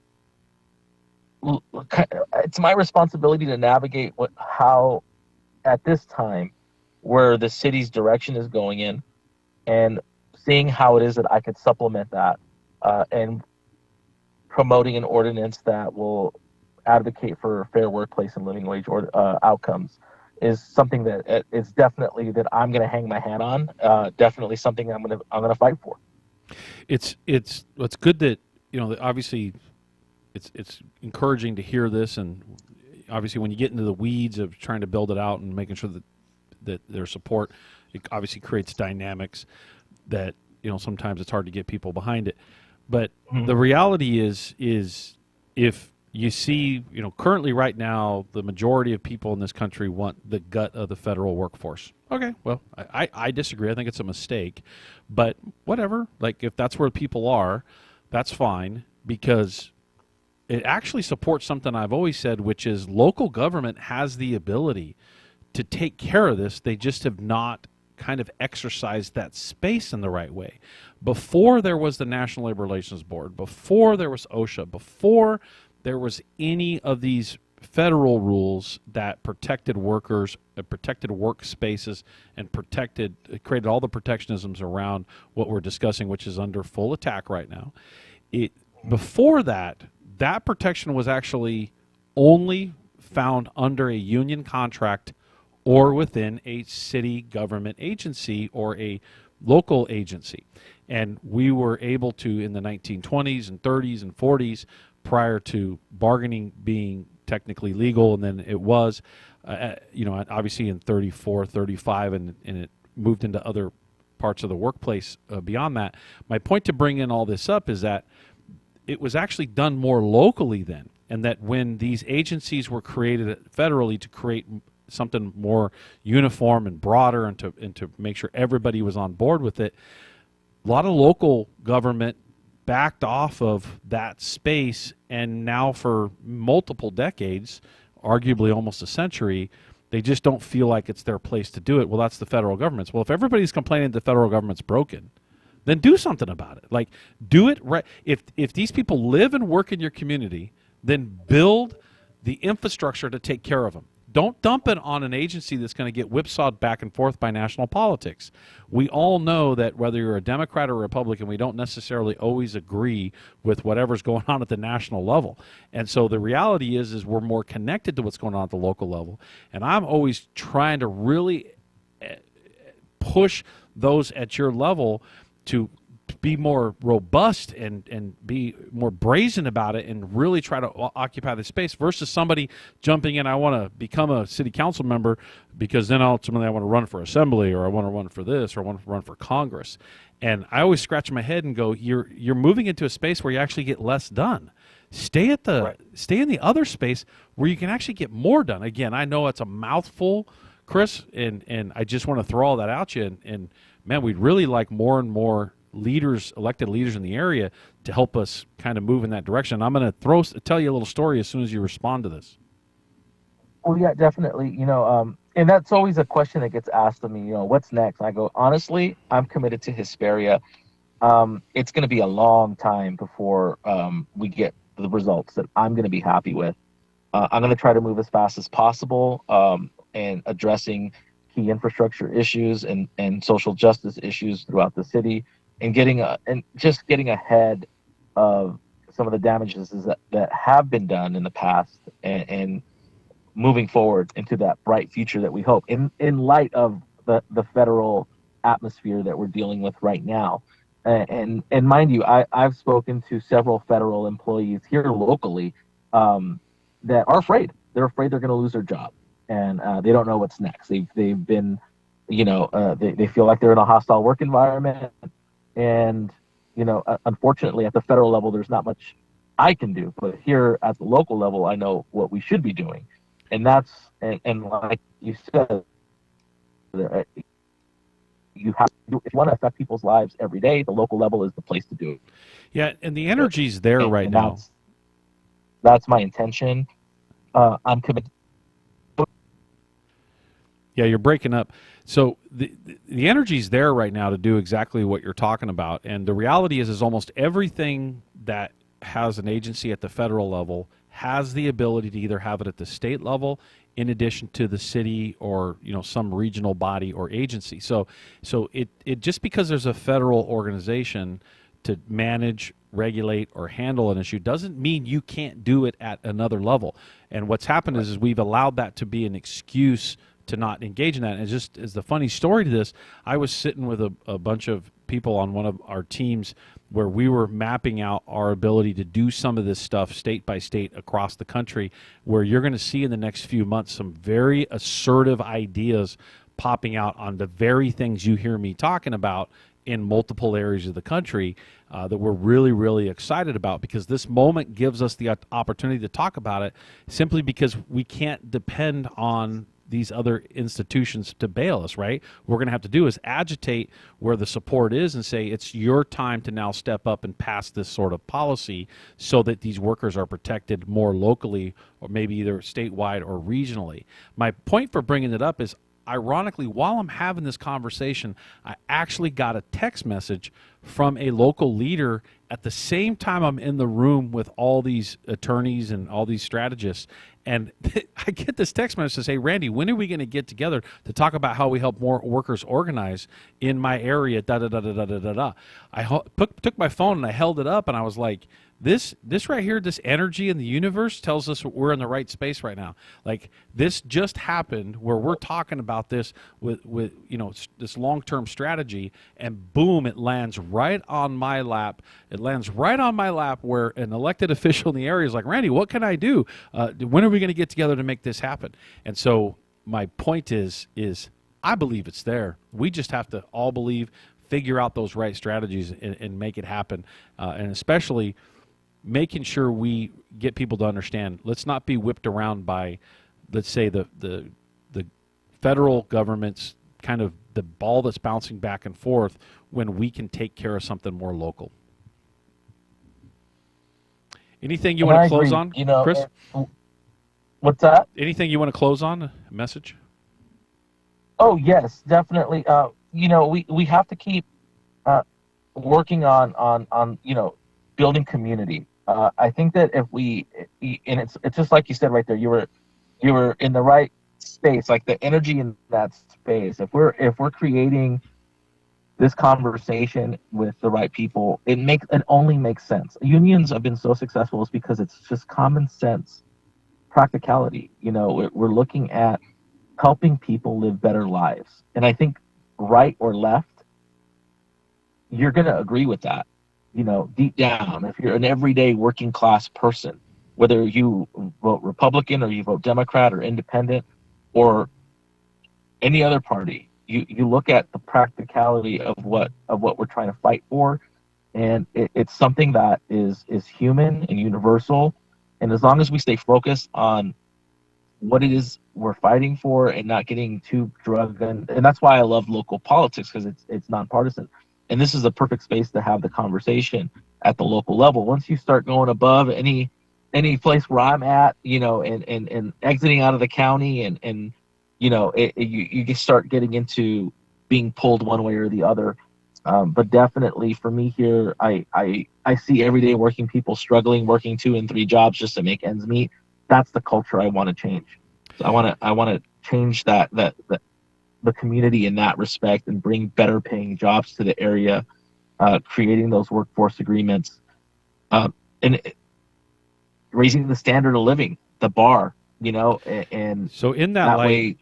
it's my responsibility to navigate how at this time where the city's direction is going in, and seeing how it is that I could supplement that, and promoting an ordinance that will advocate for fair workplace and living wage outcomes is something that is definitely that I'm going to hang my hat on. Definitely something I'm going to fight for. It's good that obviously it's encouraging to hear this, and obviously when you get into the weeds of trying to build it out and making sure that their support, it obviously creates dynamics that sometimes it's hard to get people behind it. But the reality is if you see, currently right now, the majority of people in this country want the gut of the federal workforce. Okay, well, I disagree. I think it's a mistake. But whatever, like if that's where people are, that's fine, because it actually supports something I've always said, which is local government has the ability to take care of this. They just have not kind of exercised that space in the right way. Before there was the National Labor Relations Board, before there was OSHA, before there was any of these federal rules that protected workers, protected workspaces, and created all the protectionisms around what we're discussing, which is under full attack right now. Before that protection was actually only found under a union contract or within a city government agency or a local agency. And we were able to, in the 1920s and 30s and 40s, prior to bargaining being technically legal, and then it was, obviously in 34, 35, and it moved into other parts of the workplace beyond that. My point to bring in all this up is that it was actually done more locally then, and that when these agencies were created federally to create something more uniform and broader and to make sure everybody was on board with it, a lot of local government backed off of that space, and now for multiple decades, arguably almost a century, they just don't feel like it's their place to do it. Well, that's the federal government's. Well, if everybody's complaining the federal government's broken, then do something about it. Like, do it right. If these people live and work in your community, then build the infrastructure to take care of them. Don't dump it on an agency that's going to get whipsawed back and forth by national politics. We all know that whether you're a Democrat or Republican, we don't necessarily always agree with whatever's going on at the national level. And so the reality is we're more connected to what's going on at the local level. And I'm always trying to really push those at your level to be more robust and be more brazen about it and really try to occupy the space versus somebody jumping in, I want to become a city council member because then ultimately I want to run for assembly, or I want to run for this, or I want to run for Congress. And I always scratch my head and go, you're moving into a space where you actually get less done. Stay in the other space where you can actually get more done. Again, I know it's a mouthful, Chris, and I just want to throw all that at you. And man, we'd really like more and more elected leaders in the area to help us kind of move in that direction. I'm going to tell you a little story as soon as you respond to this. Well, yeah, definitely. And that's always a question that gets asked of me, what's next? And I go, honestly, I'm committed to Hesperia. It's going to be a long time before we get the results that I'm going to be happy with. I'm going to try to move as fast as possible and addressing key infrastructure issues and social justice issues throughout the city, and getting ahead of some of the damages that have been done in the past, and moving forward into that bright future that we hope in light of the federal atmosphere that we're dealing with right now. And mind you, I've spoken to several federal employees here locally that are afraid. They're afraid they're going to lose their job, and they don't know what's next. They've been, they feel like they're in a hostile work environment. And, unfortunately, at the federal level, there's not much I can do. But here at the local level, I know what we should be doing. And that's, and like you said, if you want to affect people's lives every day, the local level is the place to do it. Yeah, and the energy's there right now. That's my intention. I'm committed. Yeah, you're breaking up. So the energy's there right now to do exactly what you're talking about. And the reality is almost everything that has an agency at the federal level has the ability to either have it at the state level in addition to the city or, some regional body or agency. So it just because there's a federal organization to manage, regulate, or handle an issue doesn't mean you can't do it at another level. And what's happened is we've allowed that to be an excuse to not engage in that. And just as the funny story to this, I was sitting with a bunch of people on one of our teams where we were mapping out our ability to do some of this stuff state by state across the country, where you're going to see in the next few months some very assertive ideas popping out on the very things you hear me talking about in multiple areas of the country that we're really, really excited about, because this moment gives us the opportunity to talk about it simply because we can't depend on these other institutions to bail us, right? What we're going to have to do is agitate where the support is and say it's your time to now step up and pass this sort of policy so that these workers are protected more locally, or maybe either statewide or regionally. My point for bringing it up is, ironically, while I'm having this conversation, I actually got a text message from a local leader at the same time I'm in the room with all these attorneys and all these strategists. And I get this text message to say, Randy, when are we going to get together to talk about how we help more workers organize in my area, da-da-da-da-da-da-da. I took my phone and I held it up and I was like, this right here, this energy in the universe tells us we're in the right space right now. Like, this just happened where we're talking about this with this long-term strategy, and boom, it lands right on my lap. It lands right on my lap where an elected official in the area is like, Randy, what can I do? When are we going to get together to make this happen? And so my point is I believe it's there. We just have to all believe figure out those right strategies and make it happen, and especially making sure we get people to understand. Let's not be whipped around by, let's say, the federal government's kind of the ball that's bouncing back and forth when we can take care of something more local. Anything you want to close on, Chris? What's that? Anything you want to close on? A message? Oh yes, definitely. We have to keep working on building community. I think that if we, and it's just like you said right there, you were in the right space, like the energy in that space. If we're creating this conversation with the right people, it only makes sense. Unions have been so successful is because it's just common sense, practicality. We're looking at helping people live better lives, and I think right or left, you're going to agree with that. Deep down, if you're an everyday working class person, whether you vote Republican or you vote Democrat or Independent or any other party, you look at the practicality of what we're trying to fight for, and it's something that is human and universal. And as long as we stay focused on what it is we're fighting for and not getting too drugged in, and that's why I love local politics, because it's nonpartisan. And this is a perfect space to have the conversation at the local level. Once you start going above any place where I'm at, and exiting out of the county, and you just start getting into being pulled one way or the other. But definitely for me here, I see everyday working people struggling, working 2 and 3 jobs just to make ends meet. That's the culture I want to change. So I want to change that the community in that respect and bring better paying jobs to the area, creating those workforce agreements, and raising the standard of living, the bar, and so in that light,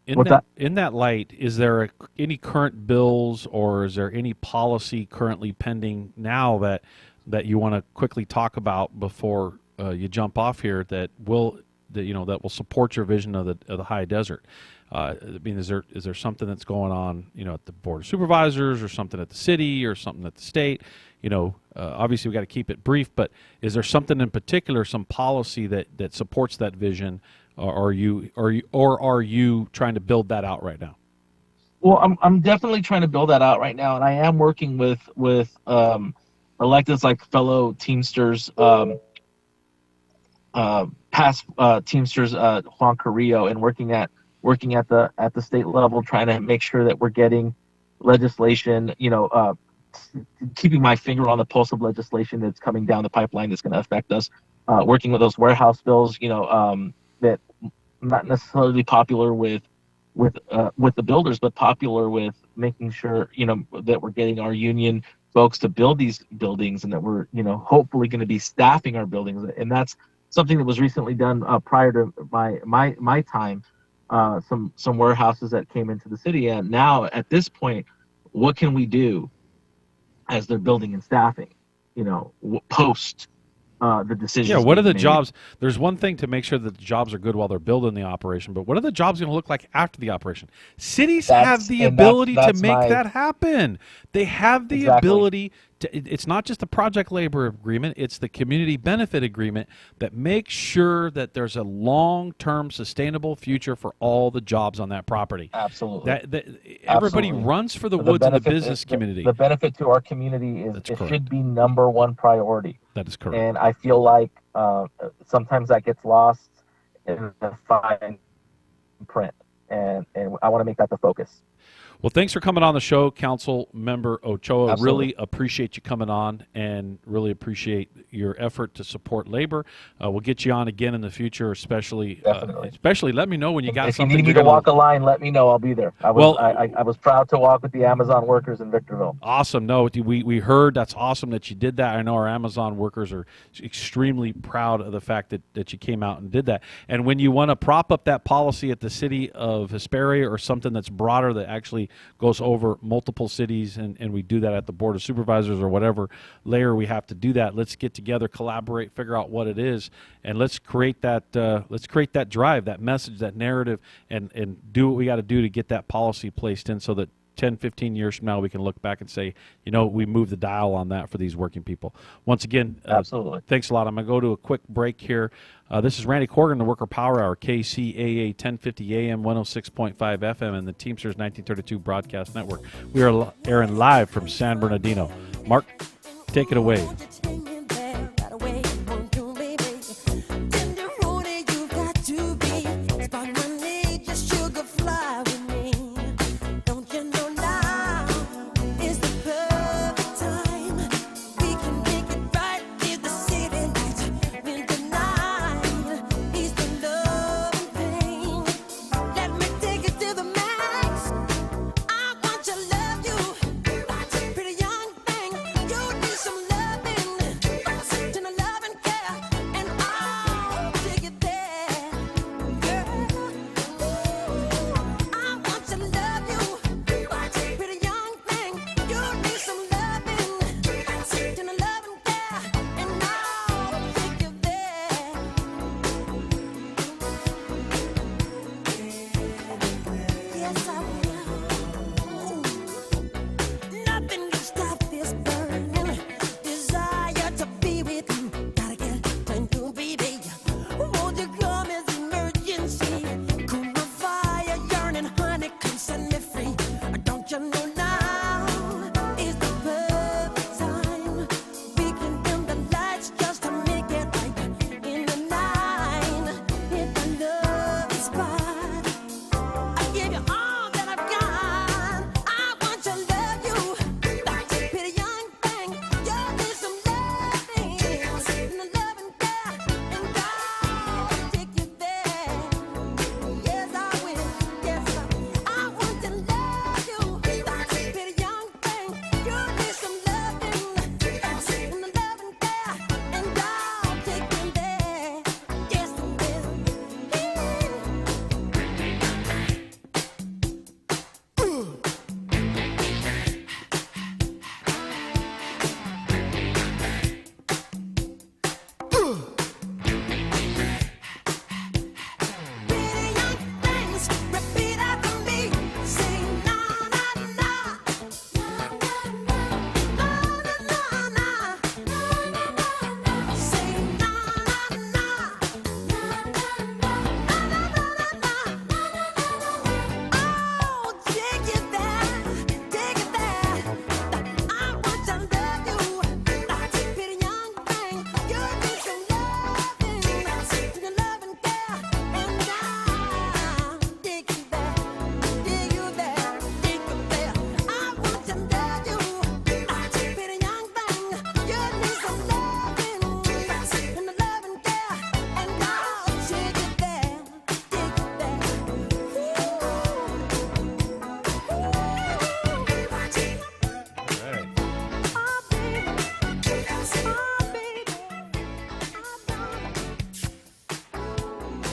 way, in that light, is there any current bills or is there any policy currently pending now that you want to quickly talk about before you jump off here that will support your vision of the high desert? I mean, is there something that's going on, at the Board of Supervisors, or something at the city, or something at the state? Obviously we got to keep it brief, but is there something in particular, some policy that supports that vision, or are you trying to build that out right now? Well, I'm definitely trying to build that out right now, and I am working with electeds like fellow Teamsters, past Teamsters, Juan Carrillo, and working at the state level, trying to make sure that we're getting legislation, keeping my finger on the pulse of legislation that's coming down the pipeline that's going to affect us, working with those warehouse bills, that not necessarily popular with the builders, but popular with making sure, that we're getting our union folks to build these buildings, and that we're, hopefully going to be staffing our buildings. And that's something that was recently done prior to my time. Some warehouses that came into the city, and now at this point, what can we do as they're building and staffing, post the decisions? Yeah, what are the made? jobs? There's one thing to make sure that the jobs are good while they're building the operation, but what are the jobs going to look like after the operation? Cities have the ability to make that happen. They have the ability to. It's not just the project labor agreement, it's the community benefit agreement that makes sure that there's a long-term sustainable future for all the jobs on that property. Absolutely. Everybody Absolutely. runs for the The woods in the benefit- business community. The benefit to our community should be number one priority. That is correct. And I feel like sometimes that gets lost in the fine print, and I want to make that the focus. Well, thanks for coming on the show, Council Member Ochoa. Absolutely. Really appreciate you coming on, and really appreciate your effort to support labor. We'll get you on again in the future, especially let me know when you got If you something. need me you're to gonna- walk a line, let me know. I'll be there. I was proud to walk with the Amazon workers in Victorville. Awesome. No, we heard that's awesome that you did that. I know our Amazon workers are extremely proud of the fact that you came out and did that. And when you want to prop up that policy at the city of Hesperia, or something that's broader that actually goes over multiple cities, and we do that at the Board of Supervisors or whatever layer we have to do that, let's get together, collaborate, figure out what it is, and let's create that drive, that message, that narrative, and do what we got to do to get that policy placed in so that 10, 15 years from now, we can look back and say, you know, we moved the dial on that for these working people. Once again, Absolutely. Thanks a lot. I'm going to go to a quick break here. This is Randy Corgan, the Worker Power Hour, KCAA 1050 AM, 106.5 FM, and the Teamsters 1932 Broadcast Network. We are airing live from San Bernardino. Mark, take it away.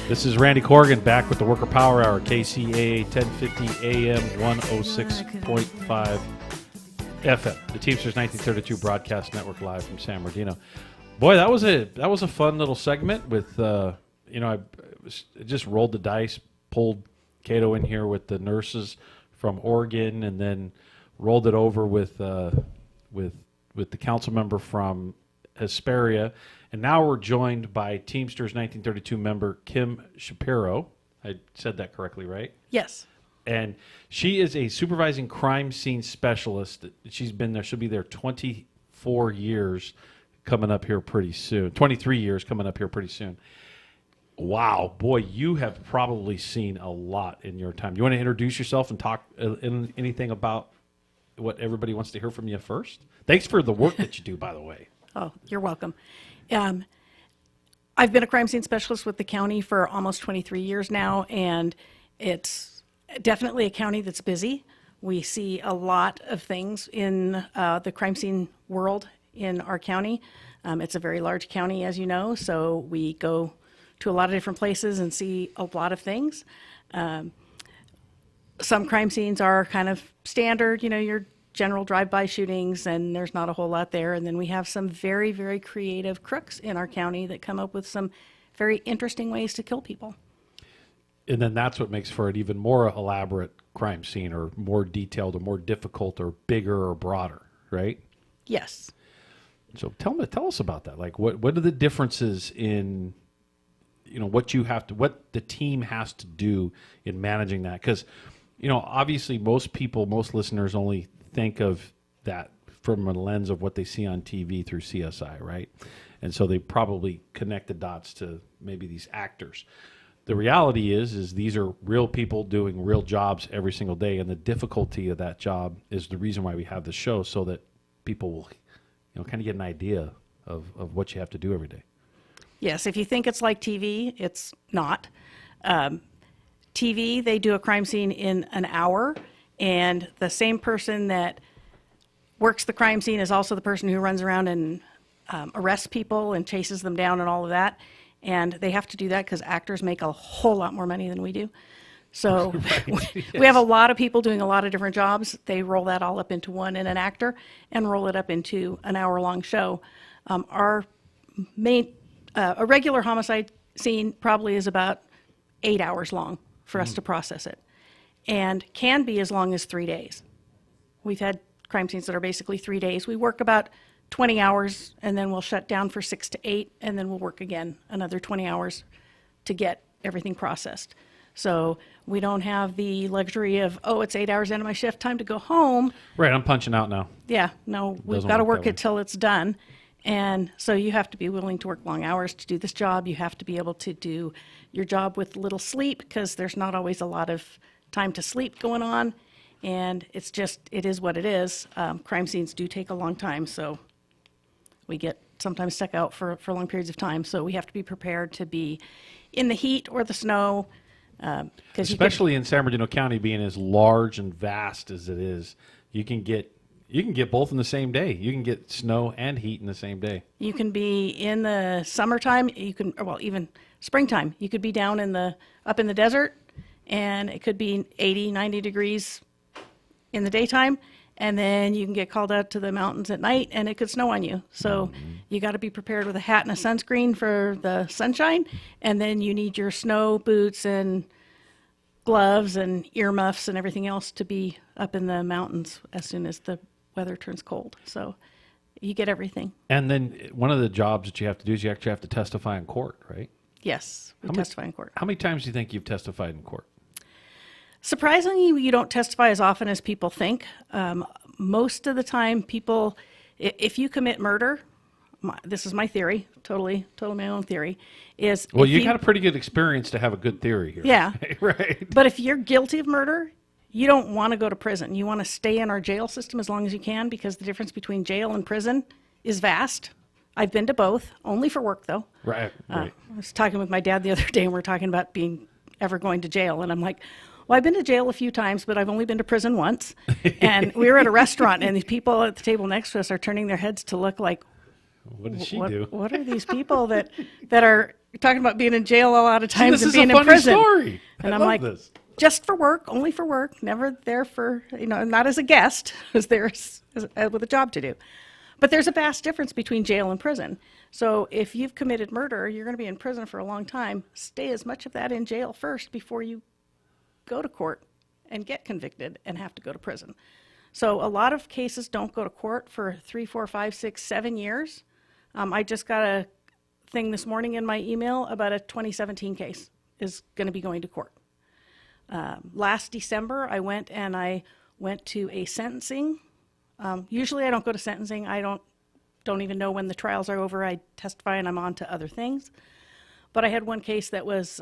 This is Randy Corgan back with the Worker Power Hour, KCAA 1050 AM, 106.5 FM, the Teamsters 1932 Broadcast Network, live from San Bernardino. Boy, that was a fun little segment with I just rolled the dice, pulled Cato in here with the nurses from Oregon, and then rolled it over with the council member from Hesperia. And now we're joined by Teamsters 1932 member Kim Shapiro. I said that correctly, right? Yes. And she is a supervising crime scene specialist. She's been there. She'll be there 24 years coming up here pretty soon. 23 years coming up here pretty soon. Wow, boy, you have probably seen a lot in your time. You want to introduce yourself and talk anything about what everybody wants to hear from you first? Thanks for the work that you do, by the way. Oh, you're welcome. I've been a crime scene specialist with the county for almost 23 years now, and it's definitely a county that's busy. We see a lot of things in the crime scene world in our county. It's a very large county, as you know, so we go to a lot of different places and see a lot of things. Some crime scenes are kind of standard, your general drive-by shootings, and there's not a whole lot there. And then we have some very, very creative crooks in our county that come up with some very interesting ways to kill people. And then that's what makes for an even more elaborate crime scene, or more detailed or more difficult or bigger or broader, right? Yes. So tell us about that. Like, what are the differences in, what the team has to do in managing that? Because, obviously most listeners only think of that from a lens of what they see on TV through CSI, right? And so they probably connect the dots to maybe these actors. The reality is these are real people doing real jobs every single day, and the difficulty of that job is the reason why we have the show, so that people will, kind of get an idea of what you have to do every day. Yes, if you think it's like TV, it's not. TV, they do a crime scene in an hour, and the same person that works the crime scene is also the person who runs around and arrests people and chases them down and all of that. And they have to do that because actors make a whole lot more money than we do. So we have a lot of people doing a lot of different jobs. They roll that all up into one in an actor and roll it up into an hour-long show. Our main, a regular homicide scene probably is about 8 hours long for us to process it, and can be as long as 3 days. We've had crime scenes that are basically 3 days. We work about 20 hours, and then we'll shut down for 6 to 8, and then we'll work again another 20 hours to get everything processed. So we don't have the luxury of, it's 8 hours into my shift, time to go home. Right, I'm punching out now. Yeah, no, we've Doesn't got to work work that it till it's done. And so you have to be willing to work long hours to do this job. You have to be able to do your job with little sleep, because there's not always a lot of time to sleep going on. And it's just, it is what it is. Crime scenes do take a long time, so we get sometimes stuck out for long periods of time. So we have to be prepared to be in the heat or the snow. Especially in San Bernardino County, being as large and vast as it is, you can get both in the same day. You can get snow and heat in the same day. You can be in the summertime, even springtime. You could be down up in the desert, and it could be 80, 90 degrees in the daytime, and then you can get called out to the mountains at night, and it could snow on you. So you got to be prepared with a hat and a sunscreen for the sunshine, and then you need your snow boots and gloves and earmuffs and everything else to be up in the mountains as soon as the weather turns cold. So you get everything. And then one of the jobs that you have to do is you actually have to testify in court, right? Yes, we testify in court. How many times do you think you've testified in court? Surprisingly, you don't testify as often as people think. Most of the time, people, if you commit murder, this is my theory, totally my own theory, is... Well, you got a pretty good experience to have a good theory here. Yeah. Right. But if you're guilty of murder, you don't want to go to prison. You want to stay in our jail system as long as you can, because the difference between jail and prison is vast. I've been to both, only for work, though. Right. I was talking with my dad the other day, and we're talking about ever going to jail, and I'm like, well, I've been to jail a few times, but I've only been to prison once. And we were at a restaurant, and these people at the table next to us are turning their heads to look like, what did she do? What are these people that are talking about being in jail a lot of times and being in prison? This is a funny story. And I'm love like, this. Just for work, only for work, never there for, not as a guest, was there with a job to do. But there's a vast difference between jail and prison. So if you've committed murder, you're going to be in prison for a long time. Stay as much of that in jail first before you go to court and get convicted and have to go to prison. So a lot of cases don't go to court for 3, 4, 5, 6, 7 years. I just got a thing this morning in my email about a 2017 case is going to be going to court. Last December, I went to a sentencing. Usually I don't go to sentencing. I don't even know when the trials are over. I testify and I'm on to other things. But I had one case that was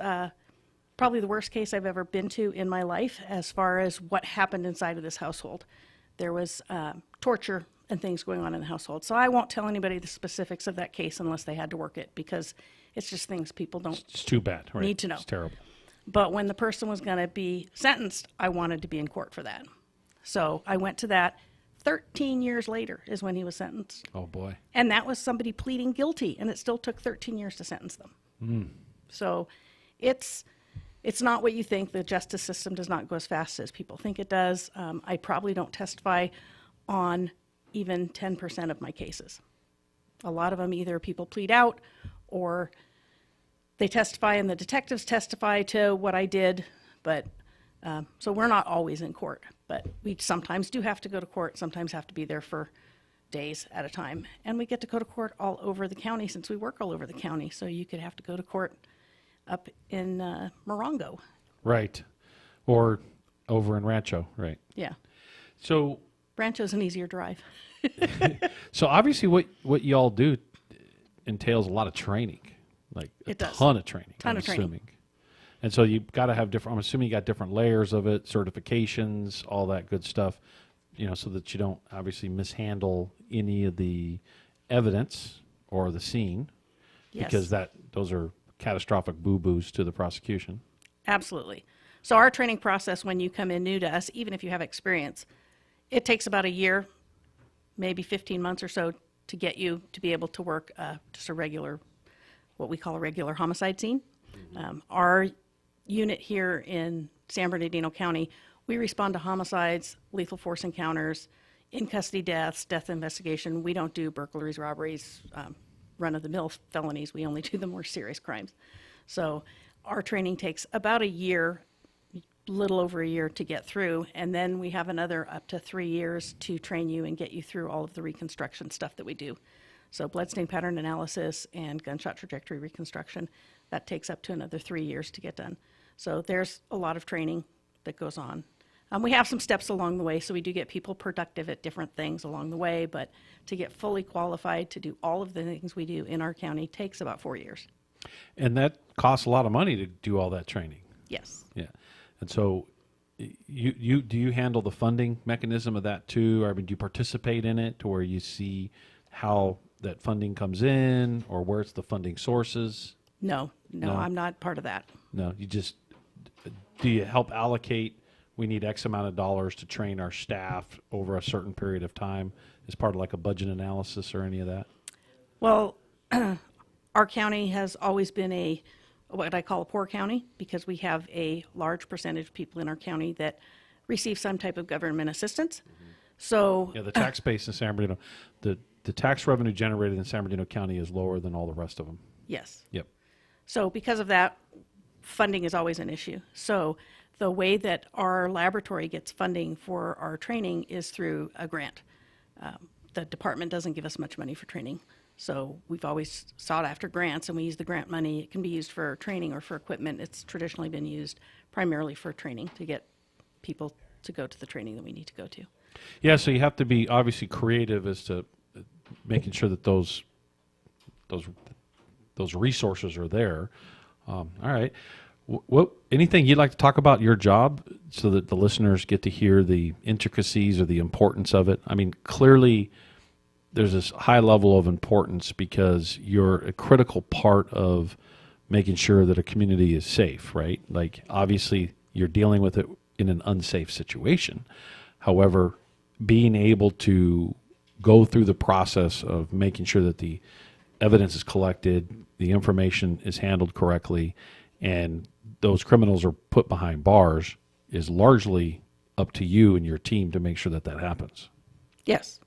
probably the worst case I've ever been to in my life as far as what happened inside of this household. There was torture and things going on in the household. So I won't tell anybody the specifics of that case unless they had to work it, because it's just things people don't It's too bad, right? need to know. It's terrible. But when the person was going to be sentenced, I wanted to be in court for that. So I went to that. 13 years later is when he was sentenced. Oh, boy. And that was somebody pleading guilty, and it still took 13 years to sentence them. So it's not what you think. The justice system does not go as fast as people think it does. I probably don't testify on even 10% of my cases. A lot of them either people plead out or they testify and the detectives testify to what I did, but So we're not always in court, but we sometimes do have to go to court, sometimes have to be there for days at a time. And we get to go to court all over the county since we work all over the county. So you could have to go to court up in Morongo. Right. Or over in Rancho, right. Yeah. So Rancho's an easier drive. so obviously what y'all do entails a lot of training, like It does. ton of training. Ton I'm of training. assuming. And so you've got to have different, I'm assuming you got different layers of it, certifications, all that good stuff, so that you don't obviously mishandle any of the evidence or the scene, Yes. because those are catastrophic boo-boos to the prosecution. Absolutely. So our training process, when you come in new to us, even if you have experience, it takes about a year, maybe 15 months or so to get you to be able to work just a regular, what we call a regular homicide scene. Our unit here in San Bernardino County, we respond to homicides, lethal force encounters, in-custody deaths, death investigation. We don't do burglaries, robberies, run-of-the-mill felonies. We only do the more serious crimes. So our training takes about a year, little over a year to get through, and then we have another up to 3 years to train you and get you through all of the reconstruction stuff that we do. So bloodstain pattern analysis and gunshot trajectory reconstruction, that takes up to another 3 years to get done. So there's a lot of training that goes on. We have some steps along the way, so we do get people productive at different things along the way, but to get fully qualified to do all of the things we do in our county takes about 4 years. And that costs a lot of money to do all that training. Yes. Yeah. And so do you handle the funding mechanism of that too? Or, I mean, do you participate in it to where you see how that funding comes in or where it's the funding sources? No, I'm not part of that. No, do you help allocate, we need X amount of dollars to train our staff over a certain period of time as part of like a budget analysis or any of that? Well, our county has always been what I call a poor county, because we have a large percentage of people in our county that receive some type of government assistance. So yeah, the tax base in San Bernardino, the tax revenue generated in San Bernardino County is lower than all the rest of them. Yes. Yep. So because of that, funding is always an issue. So the way that our laboratory gets funding for our training is through a grant. The department doesn't give us much money for training. So we've always sought after grants, and we use the grant money. It can be used for training or for equipment. It's traditionally been used primarily for training to get people to go to the training that we need to go to. Yeah, so you have to be obviously creative as to making sure that those resources are there. All right. What anything you'd like to talk about your job so that the listeners get to hear the intricacies or the importance of it? I mean, clearly there's this high level of importance because you're a critical part of making sure that a community is safe, right? Like, obviously you're dealing with it in an unsafe situation. However, being able to go through the process of making sure that the evidence is collected, the information is handled correctly, and those criminals are put behind bars is largely up to you and your team to make sure that that happens. Yes.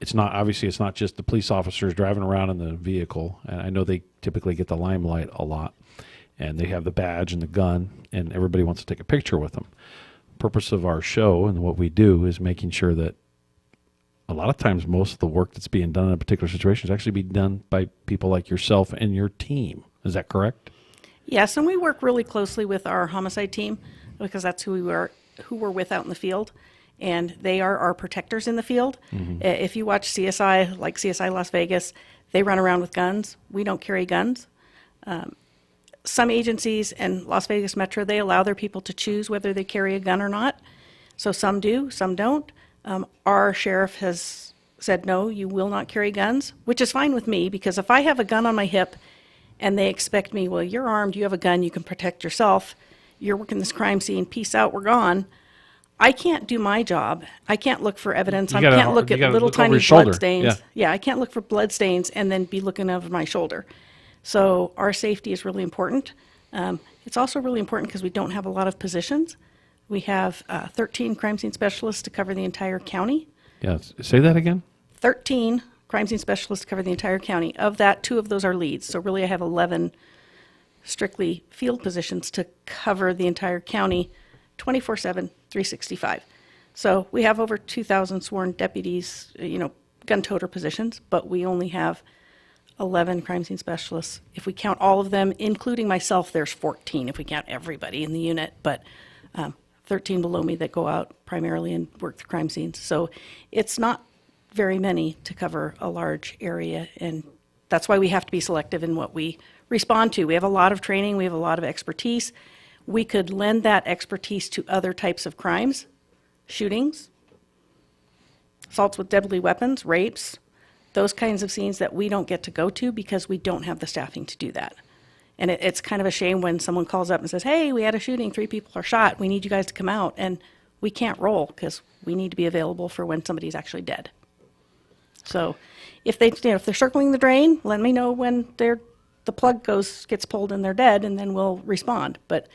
It's not just the police officers driving around in the vehicle. And I know they typically get the limelight a lot, and they have the badge and the gun, and everybody wants to take a picture with them. Purpose of our show and what we do is making sure that a lot of times most of the work that's being done in a particular situation is actually being done by people like yourself and your team. Is that correct? Yes, and we work really closely with our homicide team because that's who we're with out in the field, and they are our protectors in the field. Mm-hmm. If you watch CSI, like CSI Las Vegas, they run around with guns. We don't carry guns. Some agencies and Las Vegas Metro, they allow their people to choose whether they carry a gun or not. So some do, some don't. Our sheriff has said, no, you will not carry guns, which is fine with me, because if I have a gun on my hip and they expect me, well, you're armed, you have a gun, you can protect yourself, you're working this crime scene, peace out, we're gone. I can't do my job. I can't look for evidence. I can't look at little tiny blood stains. Yeah, I can't look for blood stains and then be looking over my shoulder. So our safety is really important. It's also really important because we don't have a lot of positions. We have 13 crime scene specialists to cover the entire county. Yeah, say that again. 13 crime scene specialists to cover the entire county. Of that, 2 of those are leads. So really I have 11 strictly field positions to cover the entire county 24/7, 365. So we have over 2,000 sworn deputies, gun toter positions, but we only have 11 crime scene specialists. If we count all of them, including myself, there's 14 if we count everybody in the unit, but 13 below me that go out primarily and work the crime scenes. So it's not very many to cover a large area, and that's why we have to be selective in what we respond to. We have a lot of training, we have a lot of expertise. We could lend that expertise to other types of crimes, shootings, assaults with deadly weapons, rapes, those kinds of scenes that we don't get to go to because we don't have the staffing to do that. And it's kind of a shame when someone calls up and says, hey, we had a shooting, 3 people are shot, we need you guys to come out. And we can't roll because we need to be available for when somebody's actually dead. So if they're circling the drain, let me know when the plug gets pulled and they're dead, and then we'll respond. But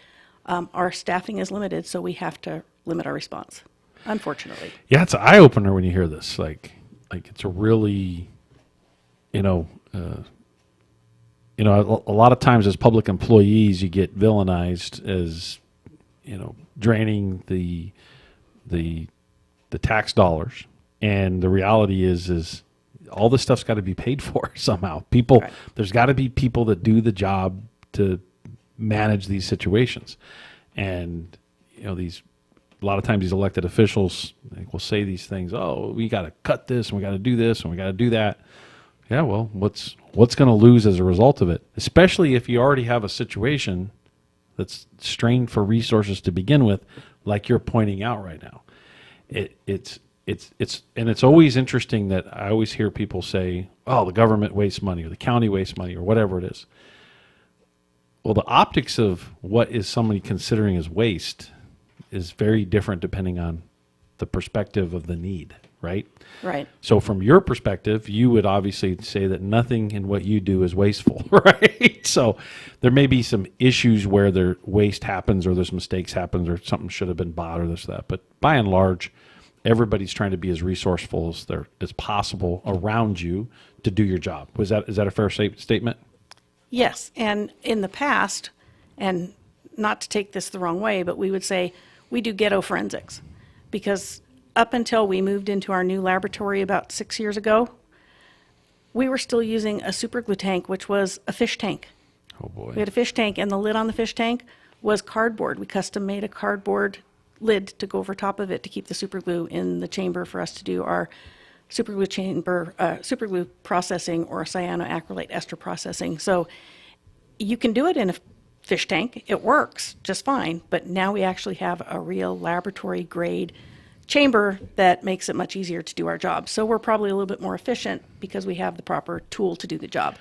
our staffing is limited, so we have to limit our response, unfortunately. Yeah, it's an eye opener when you hear this. Like it's a really, a lot of times as public employees, you get villainized as, draining the tax dollars. And the reality is all this stuff's got to be paid for somehow. Right. There's got to be people that do the job to manage these situations. And, a lot of times these elected officials will say these things, oh, we got to cut this and we got to do this and we got to do that. Yeah, well, what's going to lose as a result of it? Especially if you already have a situation that's strained for resources to begin with, like you're pointing out right now. It's always interesting that I always hear people say, oh, the government wastes money or the county wastes money or whatever it is. Well, the optics of what is somebody considering as waste is very different depending on the perspective of the need, right? Right. So from your perspective, you would obviously say that nothing in what you do is wasteful, right? So there may be some issues where there waste happens or there's mistakes happens or something should have been bought or this or that. But by and large, everybody's trying to be as resourceful as possible around you to do your job. Is that a fair statement? Yes, and in the past, and not to take this the wrong way, but we would say we do ghetto forensics, because up until we moved into our new laboratory about 6 years ago, we were still using a super glue tank, which was a fish tank. Oh boy. We had a fish tank, and the lid on the fish tank was cardboard. We custom made a cardboard lid to go over top of it to keep the super glue in the chamber for us to do our super glue processing or cyanoacrylate ester processing. So you can do it in a fish tank. It works just fine, but now we actually have a real laboratory grade chamber that makes it much easier to do our job. So we're probably a little bit more efficient because we have the proper tool to do the job.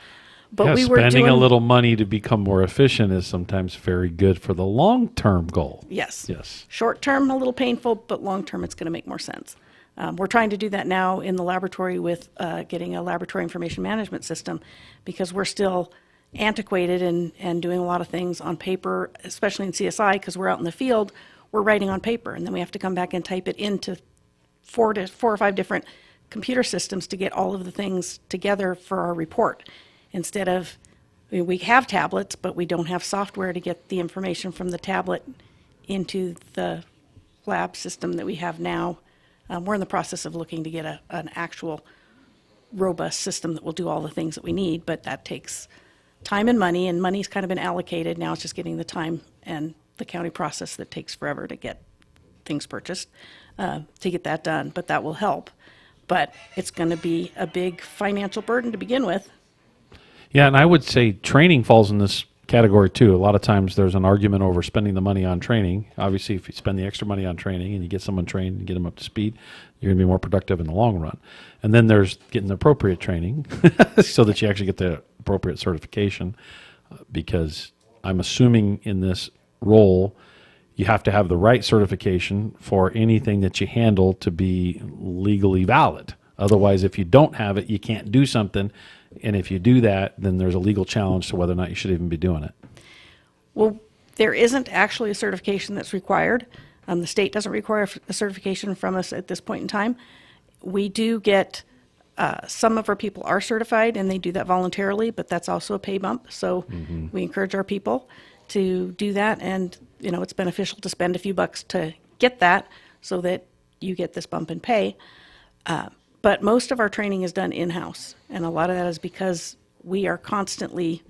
But yeah, spending a little money to become more efficient is sometimes very good for the long-term goal. Yes. Yes. Short-term, a little painful, but long-term, it's going to make more sense. We're trying to do that now in the laboratory with getting a laboratory information management system, because we're still antiquated and doing a lot of things on paper, especially in CSI, because we're out in the field, we're writing on paper, and then we have to come back and type it into four or five different computer systems to get all of the things together for our report. Instead of, we have tablets, but we don't have software to get the information from the tablet into the lab system that we have now. We're in the process of looking to get an actual robust system that will do all the things that we need, but that takes time and money, and money's kind of been allocated. Now it's just getting the time and the county process that takes forever to get things purchased, to get that done, but that will help. But it's going to be a big financial burden to begin with. Yeah, and I would say training falls in this category too. A lot of times there's an argument over spending the money on training. Obviously, if you spend the extra money on training and you get someone trained and get them up to speed, you're going to be more productive in the long run. And then there's getting the appropriate training so that you actually get the appropriate certification, because I'm assuming in this role you have to have the right certification for anything that you handle to be legally valid. Otherwise, if you don't have it, you can't do something. And if you do that, then there's a legal challenge to whether or not you should even be doing it. Well, there isn't actually a certification that's required. The state doesn't require a certification from us at this point in time. We do get, some of our people are certified and they do that voluntarily, but that's also a pay bump. So we encourage our people to do that, and it's beneficial to spend a few bucks to get that so that you get this bump in pay. But most of our training is done in-house, and a lot of that is because we are constantly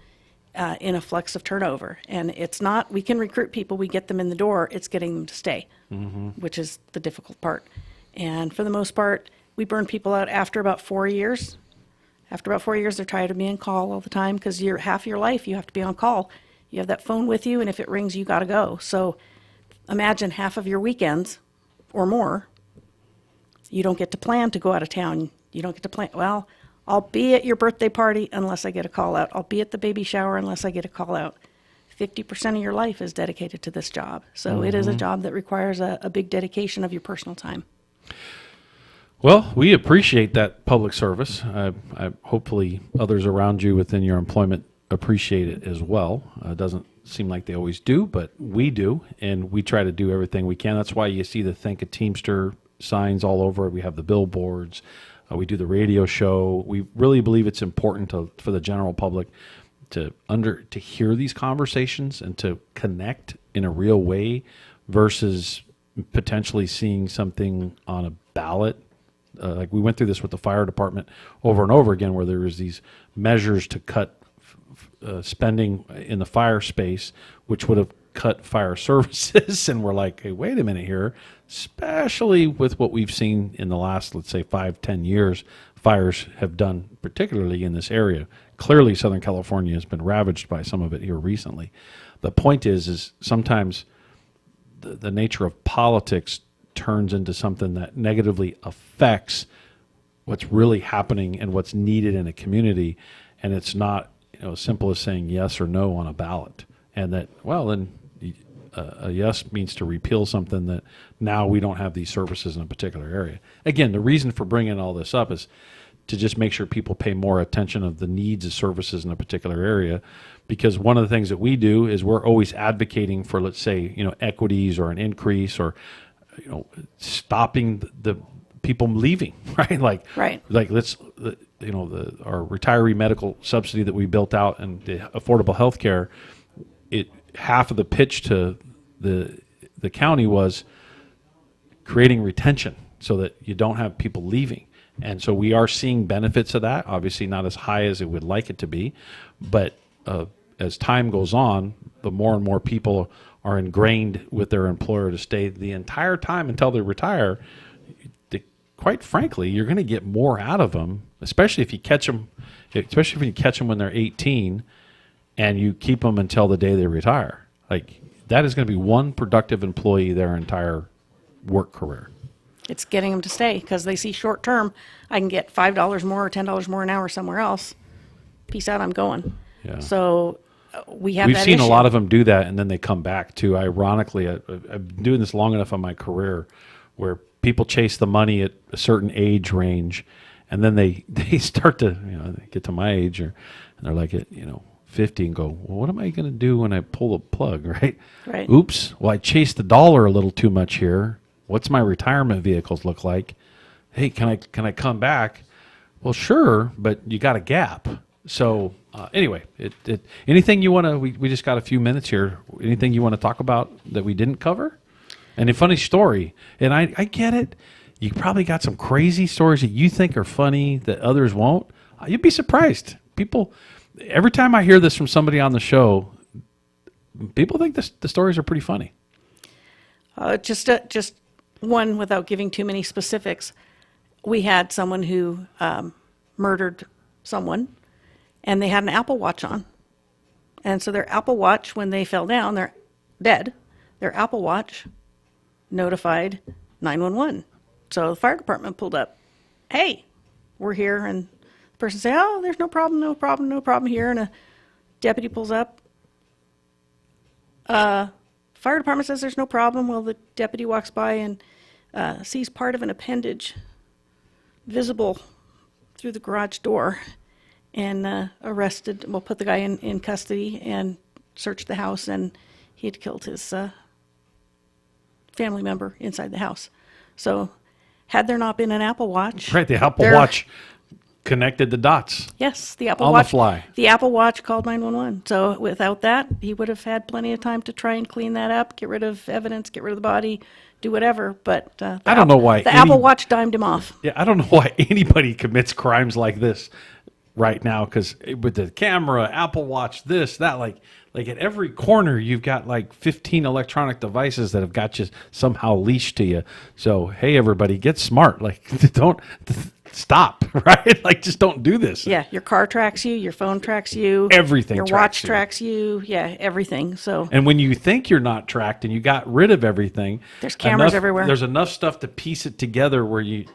in a flux of turnover. And it's not, we can recruit people, we get them in the door, it's getting them to stay, which is the difficult part. And for the most part, we burn people out after about 4 years. After about 4 years, they're tired of being on call all the time, because half your life you have to be on call. You have that phone with you, and if it rings, you got to go. So imagine half of your weekends or more, you don't get to plan to go out of town. You don't get to plan, well, I'll be at your birthday party unless I get a call out. I'll be at the baby shower unless I get a call out. 50% of your life is dedicated to this job. So it is a job that requires a big dedication of your personal time. Well, we appreciate that public service. Hopefully others around you within your employment appreciate it as well. It doesn't seem like they always do, but we do, and we try to do everything we can. That's why you see the Think a Teamster signs all over. We have the billboards. We do the radio show. We really believe it's important for the general public to hear these conversations and to connect in a real way versus potentially seeing something on a ballot. Like we went through this with the fire department over and over again, where there was these measures to cut spending in the fire space, which would have cut fire services. And we're like, hey, wait a minute here, especially with what we've seen in the last, let's say, 5-10 years, fires have done, particularly in this area. Clearly, Southern California has been ravaged by some of it here recently. The point is sometimes the nature of politics turns into something that negatively affects what's really happening and what's needed in a community. And it's not as simple as saying yes or no on a ballot. And that, well, then a yes means to repeal something that now we don't have these services in a particular area. Again, the reason for bringing all this up is to just make sure people pay more attention of the needs of services in a particular area, because one of the things that we do is we're always advocating for, let's say, equities or an increase or, stopping the people leaving, right? Like let's, our retiree medical subsidy that we built out and the affordable health care, half of the pitch to the county was creating retention so that you don't have people leaving. And so we are seeing benefits of that, obviously not as high as it would like it to be, but as time goes on, the more and more people are ingrained with their employer to stay the entire time until they retire. Quite frankly, you're going to get more out of them, especially if you catch them when they're 18 and you keep them until the day they retire. Like, that is going to be one productive employee their entire work career. It's getting them to stay because they see short term, I can get $5 more or $10 more an hour somewhere else. Peace out, I'm going. Yeah. So we've seen a lot of them do that, and then they come back too. Ironically, I've been doing this long enough in my career where people chase the money at a certain age range, and then they start to they get to my age, and they're like at 50 and go, well, what am I going to do when I pull the plug, right? Right. Oops. Well, I chased the dollar a little too much here. What's my retirement vehicles look like? Hey, can I come back? Well, sure, but you got a gap. So anyway, anything you want to? We just got a few minutes here. Anything you want to talk about that we didn't cover? And a funny story, and I get it. You probably got some crazy stories that you think are funny that others won't. You'd be surprised. People, every time I hear this from somebody on the show, people think the stories are pretty funny. Just one, without giving too many specifics. We had someone who murdered someone, and they had an Apple Watch on. And so their Apple Watch, when they fell down, they're dead. Their Apple Watch notified 911. So the fire department pulled up. Hey, we're here. And the person said, oh, there's no problem here. And a deputy pulls up. Fire department says there's no problem. Well, the deputy walks by and sees part of an appendage visible through the garage door, and put the guy in custody and searched the house, and he had killed his family member inside the house. So had there not been an Apple Watch... Right, the Apple Watch connected the dots. Yes, the Apple on Watch. the fly. The Apple Watch called 911. So without that, he would have had plenty of time to try and clean that up, get rid of evidence, get rid of the body, do whatever. But I don't know why the Apple Watch dimed him off. Yeah, I don't know why anybody commits crimes like this right now, because with the camera, Apple Watch, this, that, like at every corner, you've got like 15 electronic devices that have got you somehow leashed to you. So, hey, everybody, get smart. Like, don't stop, right? Like, just don't do this. Yeah, your car tracks you, your phone tracks you, Everything your tracks watch you. tracks you. Yeah, everything. So And when you think you're not tracked and you got rid of everything, There's cameras everywhere. There's enough stuff to piece it together where you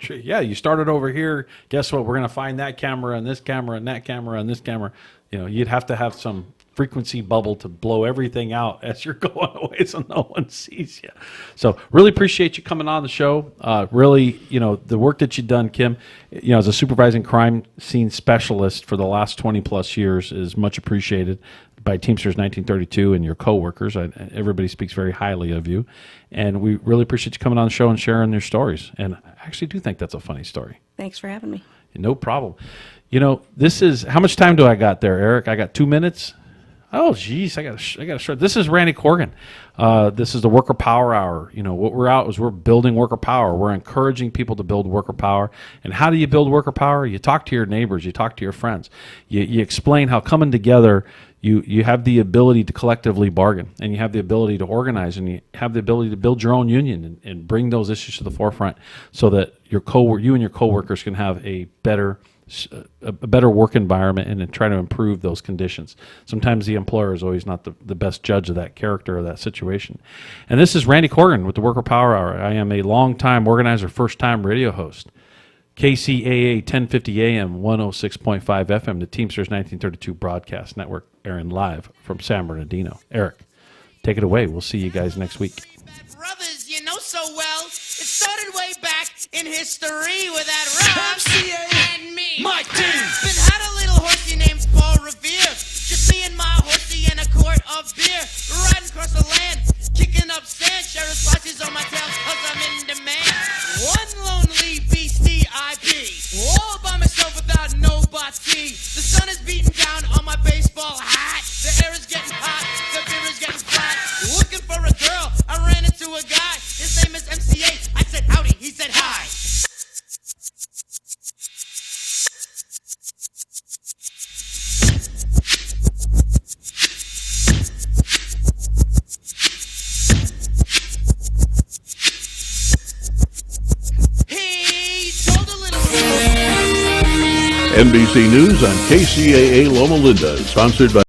started over here. Guess what? We're going to find that camera and this camera and that camera and this camera. You know, you'd have to have some frequency bubble to blow everything out as you're going away so no one sees you. So really appreciate you coming on the show. Really, the work that you've done, Kim, as a supervising crime scene specialist for the last 20 plus years is much appreciated by Teamsters 1932 and your coworkers. Everybody speaks very highly of you. And we really appreciate you coming on the show and sharing your stories. And I actually do think that's a funny story. thanks for having me. No problem. This is, how much time do I got there, Eric? I got 2 minutes. Oh, geez, I got to short. This is Randy Corgan. This is the Worker Power Hour. What we're building worker power. We're encouraging people to build worker power. And how do you build worker power? You talk to your neighbors. You talk to your friends. You explain how coming together, you have the ability to collectively bargain, and you have the ability to organize, and you have the ability to build your own union and bring those issues to the forefront so that you and your coworkers can have a better work environment and then try to improve those conditions. Sometimes the employer is always not the best judge of that character or that situation. And this is Randy Corgan with the Worker Power Hour. I am a longtime organizer, first-time radio host. KCAA 1050 AM, 106.5 FM, the Teamsters 1932 Broadcast Network, airing live from San Bernardino. Eric, take it away. We'll see you guys next week. Brothers, you know so well. It started way back in history with that Rob and me. Mike D. Been had a little horsey named Paul Revere. Just me and my horsey and a quart of beer. Riding across the land, kicking up sand. Sheriff's watches on my tail cause I'm in demand. One lonely beastie I be. All by myself without nobody. The sun is beating down on my baseball hat. The air is getting hot, the beer is getting flat. Looking for a girl, I ran into a guy. His name is MCA. I said howdy, he said hi. NBC News on KCAA Loma Linda is sponsored by